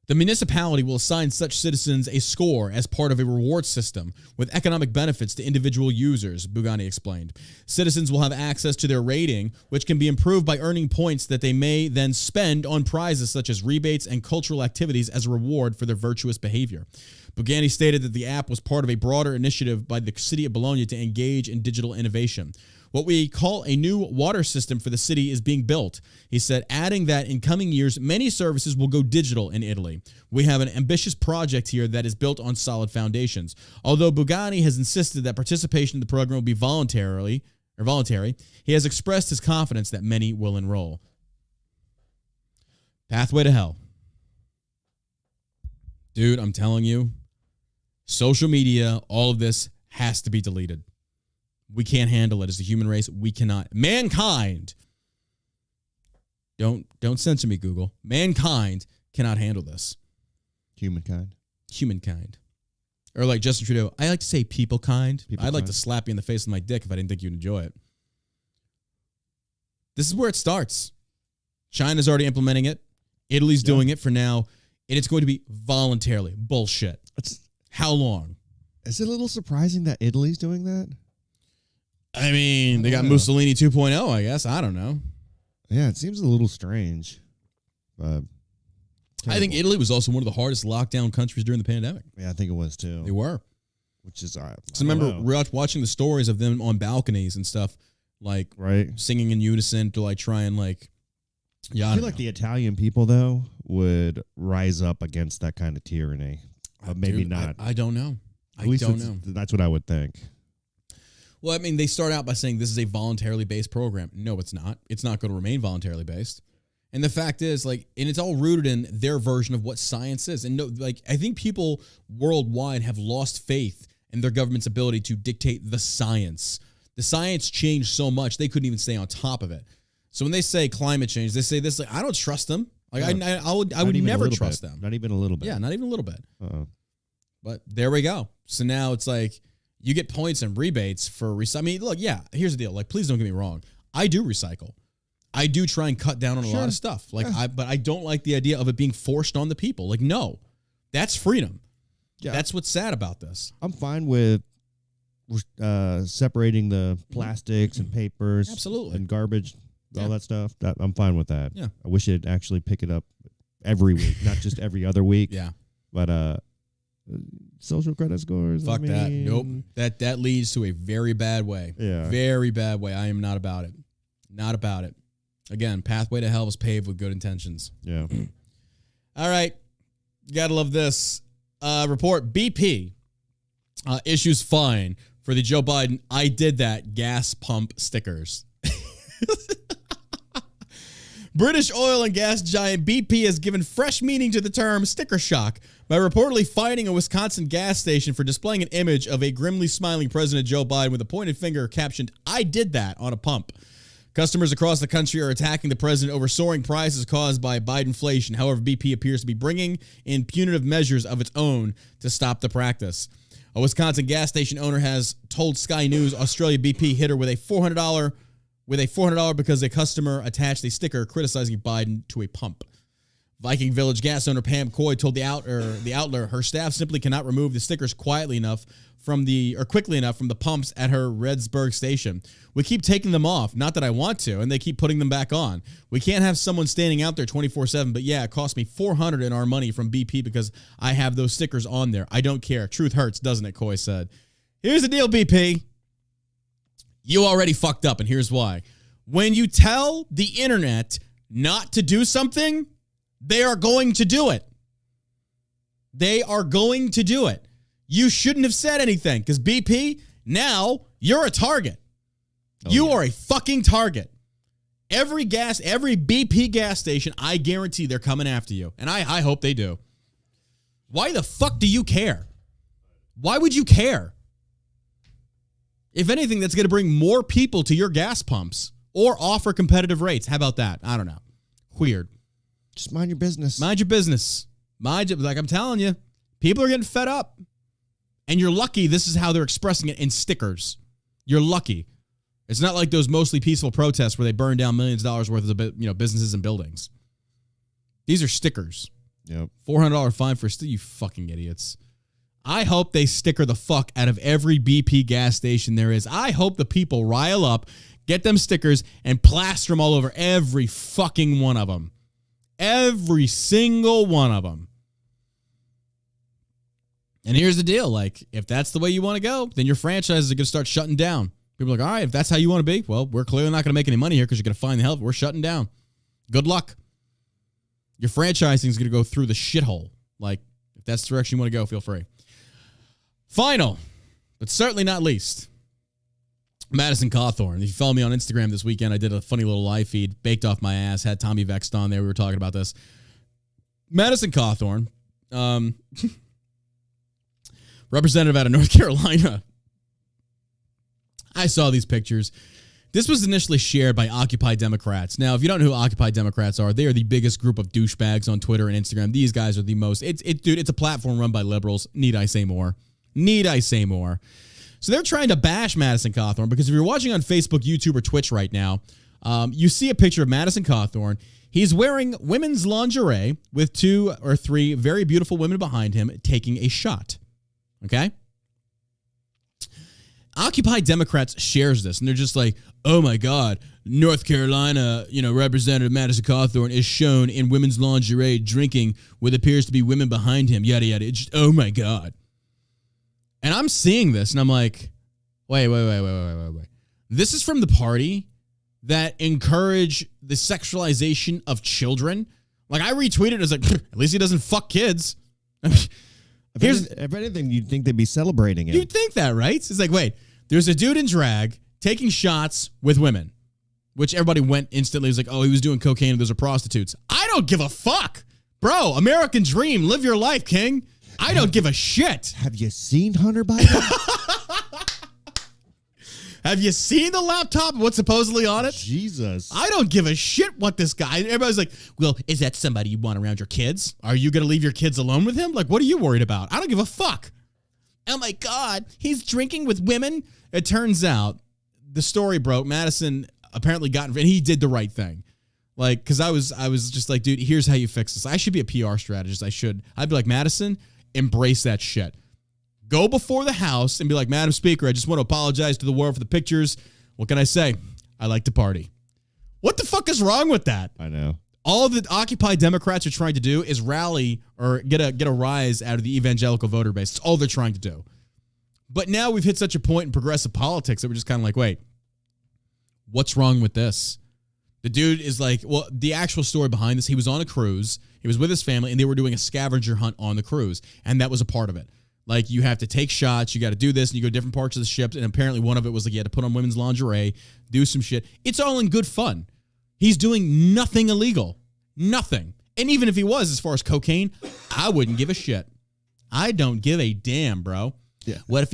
The municipality will assign such citizens a score as part of a reward system with economic benefits to individual users, Bugani explained. Citizens will have access to their rating, which can be improved by earning points that they may then spend on prizes such as rebates and cultural activities as a reward for their virtuous behavior. Bugani stated that the app was part of a broader initiative by the city of Bologna to engage in digital innovation. What we call a new water system for the city is being built, he said, adding that in coming years, many services will go digital in Italy. We have an ambitious project here that is built on solid foundations. Although Bugani has insisted that participation in the program will be voluntary, he has expressed his confidence that many will enroll. Pathway to hell. Dude, I'm telling you, social media, all of this has to be deleted. We can't handle it as a human race. We cannot. Mankind. Don't censor me, Google. Mankind cannot handle this. Humankind. Or like Justin Trudeau, I like to say people kind. I'd like kind. to slap you in the face with my dick if I didn't think you'd enjoy it. This is where it starts. China's already implementing it. Italy's doing it for now. And it's going to be voluntarily. Bullshit. How long? Is it a little surprising that Italy's doing that? I mean, they got Mussolini 2.0, I guess. I don't know. Yeah, it seems a little strange. But I think Italy was also one of the hardest lockdown countries during the pandemic. Yeah, I think it was too. They were. Which is, So remember, we're out watching the stories of them on balconies and stuff, like singing in unison to like try and like, I feel like the Italian people, though, would rise up against that kind of tyranny. But maybe not. I don't know. At least that's what I would think. Well, I mean, they start out by saying this is a voluntarily based program. No, it's not. It's not going to remain voluntarily based. And the fact is, like, and it's all rooted in their version of what science is. And no, like, I think people worldwide have lost faith in their government's ability to dictate the science. The science changed so much they couldn't even stay on top of it. So when they say climate change, they say this, like, I don't trust them. Like, I would never trust them. Not even a little bit. Yeah, not even a little bit. Uh-oh. But there we go. So now it's like, you get points and rebates for recycling. I mean, look, yeah, here's the deal. Like, please don't get me wrong. I do recycle. I do try and cut down on a lot of stuff. Like, but I don't like the idea of it being forced on the people. Like, no, that's freedom. Yeah. That's what's sad about this. I'm fine with separating the plastics and papers, and garbage, all that stuff. I'm fine with that. Yeah. I wish it'd actually pick it up every week, not just every other week. Yeah. But social credit scores. Fuck that. Nope. That leads to a very bad way. Yeah. Very bad way. I am not about it. Not about it. Again, pathway to hell was paved with good intentions. Yeah. All right. You gotta love this. Report BP issues fine for the Joe Biden I did that gas pump stickers. British oil and gas giant BP has given fresh meaning to the term sticker shock by reportedly fining a Wisconsin gas station for displaying an image of a grimly smiling President Joe Biden with a pointed finger captioned, "I did that," on a pump. Customers across the country are attacking the president over soaring prices caused by Bidenflation. However, BP appears to be bringing in punitive measures of its own to stop the practice. A Wisconsin gas station owner has told Sky News Australia BP hit her with a $400 because a customer attached a sticker criticizing Biden to a pump. Viking Village gas owner Pam Coy told the Outler her staff simply cannot remove the stickers quickly enough from the pumps at her Redsburg station. We keep taking them off, not that I want to, and they keep putting them back on. We can't have someone standing out there 24/7, but yeah, it cost me $400 in our money from BP because I have those stickers on there. I don't care. Truth hurts, doesn't it? Coy said. Here's the deal, BP. You already fucked up, and here's why. When you tell the internet not to do something, they are going to do it. They are going to do it. You shouldn't have said anything because BP, now you're a target. You are a fucking target. Every BP gas station, I guarantee they're coming after you. And I hope they do. Why the fuck do you care? Why would you care? If anything, that's going to bring more people to your gas pumps or offer competitive rates. How about that? I don't know. Weird. Just mind your business. Mind your business. Like I'm telling you, people are getting fed up. And you're lucky this is how they're expressing it in stickers. You're lucky. It's not like those mostly peaceful protests where they burn down millions of dollars worth of businesses and buildings. These are stickers. Yep. $400 fine for you fucking idiots. I hope they sticker the fuck out of every BP gas station there is. I hope the people rile up, get them stickers, and plaster them all over every fucking one of them. Every single one of them. And here's the deal. Like, if that's the way you want to go, then your franchises are going to start shutting down. People are like, all right, if that's how you want to be, well, we're clearly not going to make any money here because you're going to find the help. We're shutting down. Good luck. Your franchising is going to go through the shithole. Like, if that's the direction you want to go, feel free. Final, but certainly not least, Madison Cawthorne. If you follow me on Instagram this weekend, I did a funny little live feed, baked off my ass, had Tommy Vexed on there. We were talking about this. Madison Cawthorne, representative out of North Carolina. I saw these pictures. This was initially shared by Occupy Democrats. Now, if you don't know who Occupy Democrats are, they are the biggest group of douchebags on Twitter and Instagram. These guys are the most. Dude, it's a platform run by liberals. Need I say more? Need I say more? So they're trying to bash Madison Cawthorne because if you're watching on Facebook, YouTube, or Twitch right now, you see a picture of Madison Cawthorne. He's wearing women's lingerie with 2 or 3 very beautiful women behind him taking a shot. Okay? Occupy Democrats shares this, and they're just like, oh my God, North Carolina, Representative Madison Cawthorne is shown in women's lingerie drinking what appears to be women behind him, yada, yada. It's just, oh my God. And I'm seeing this, and I'm like, wait. This is from the party that encourage the sexualization of children? Like, I retweeted it as like, at least he doesn't fuck kids. If anything, you'd think they'd be celebrating it. You'd think that, right? It's like, wait, there's a dude in drag taking shots with women, which everybody went instantly. It was like, oh, he was doing cocaine and those are prostitutes. I don't give a fuck. Bro, American dream. Live your life, king. I don't give a shit. Have you seen Hunter Biden? Have you seen the laptop and what's supposedly on it? Jesus. I don't give a shit what this guy... Everybody's like, well, is that somebody you want around your kids? Are you going to leave your kids alone with him? Like, what are you worried about? I don't give a fuck. Oh, my God. He's drinking with women? It turns out the story broke. Madison apparently got... And he did the right thing. Like, because I was just like, dude, here's how you fix this. I should be a PR strategist. I'd be like, Madison, embrace that shit. Go before the House and be like, Madam Speaker, I just want to apologize to the world for the pictures. What can I say? I like to party. What the fuck is wrong with that? I know. All the Occupy Democrats are trying to do is rally or get a rise out of the evangelical voter base. It's all they're trying to do. But now we've hit such a point in progressive politics that we're just kind of like, wait, what's wrong with this? The dude is like, well, the actual story behind this, he was on a cruise. He was with his family, and they were doing a scavenger hunt on the cruise, and that was a part of it. Like, you have to take shots, you got to do this, and you go to different parts of the ship, and apparently one of it was like you had to put on women's lingerie, do some shit. It's all in good fun. He's doing nothing illegal. Nothing. And even if he was, as far as cocaine, I wouldn't give a shit. I don't give a damn, bro. Yeah. What if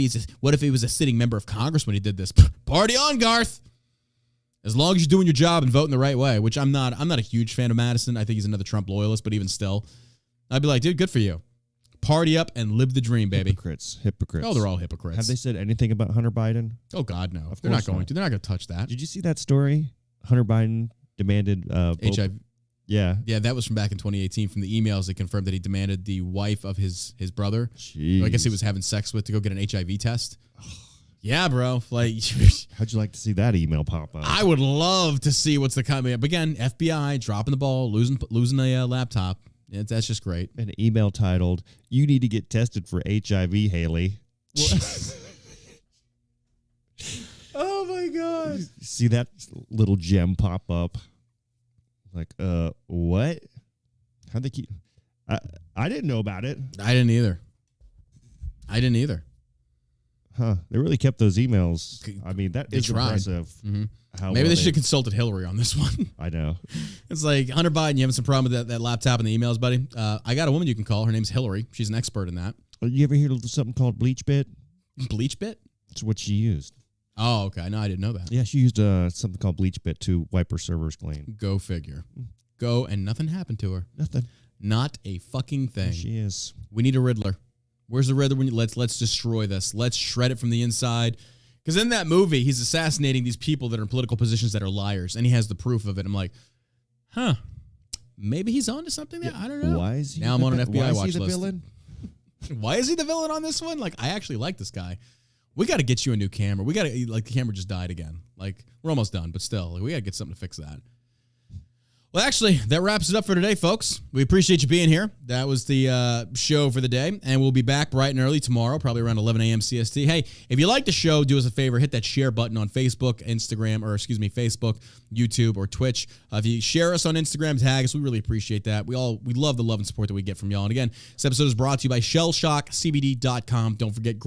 he was a sitting member of Congress when he did this? Party on, Garth. As long as you're doing your job and voting the right way, which I'm not a huge fan of Madison. I think he's another Trump loyalist, but even still, I'd be like, dude, good for you. Party up and live the dream, baby. Hypocrites. Oh, they're all hypocrites. Have they said anything about Hunter Biden? Oh, God, no. They're not going to. They're not going to touch that. Did you see that story? Hunter Biden demanded HIV. Yeah. Yeah, that was from back in 2018. From the emails, they confirmed that he demanded the wife of his brother, who I guess he was having sex with, to go get an HIV test. Yeah, bro. Like, how'd you like to see that email pop up? I would love to see what's the comment. But again, FBI dropping the ball, losing a laptop. That's just great. An email titled, "You need to get tested for HIV, Haley." Oh my God. See that little gem pop up? Like, what? How'd they keep? I didn't know about it. I didn't either. Huh? They really kept those emails. I mean, that is impressive. Mm-hmm. How Maybe they should have consulted Hillary on this one. I know. It's like, Hunter Biden, you having some problem with that laptop and the emails, buddy? I got a woman you can call. Her name's Hillary. She's an expert in that. You ever hear of something called Bleach Bit? Bleach Bit? That's what she used. Oh, okay. No, I didn't know that. Yeah, she used something called Bleach Bit to wipe her servers clean. Go figure. Go, and nothing happened to her. Nothing. Not a fucking thing. There she is. We need a Riddler. Where's the Riddler? Let's destroy this. Let's shred it from the inside. Because in that movie, he's assassinating these people that are in political positions that are liars, and he has the proof of it. I'm like, huh? Maybe he's on to something there. I don't know. Why is he now I'm on an FBI watch list? Villain? Why is he the villain on this one? Like, I actually like this guy. We got to get you a new camera. We got to, like, the camera just died again. Like, we're almost done, but still, like, we got to get something to fix that. Well, actually, that wraps it up for today, folks. We appreciate you being here. That was the show for the day, and we'll be back bright and early tomorrow, probably around 11 a.m. CST. Hey, if you like the show, do us a favor, hit that share button on Facebook, Facebook, YouTube, or Twitch. If you share us on Instagram, tag us. We really appreciate that. We love the love and support that we get from y'all. And again, this episode is brought to you by ShellShockCBD.com. Don't forget,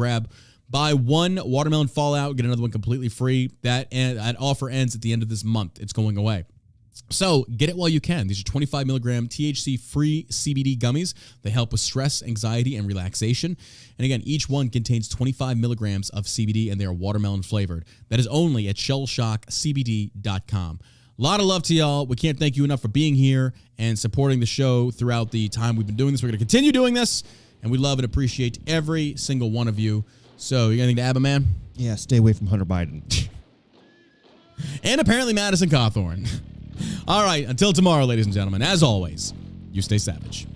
buy one watermelon Fallout, get another one completely free. That offer ends at the end of this month. It's going away. So get it while you can. These are 25 milligram THC-free CBD gummies. They help with stress, anxiety, and relaxation. And again, each one contains 25 milligrams of CBD, and they are watermelon flavored. That is only at ShellShockCBD.com. A lot of love to y'all. We can't thank you enough for being here and supporting the show throughout the time we've been doing this. We're going to continue doing this, and we love and appreciate every single one of you. So, you got anything to add, my man? Yeah, stay away from Hunter Biden. And apparently Madison Cawthorne. All right, until tomorrow, ladies and gentlemen, as always, you stay savage.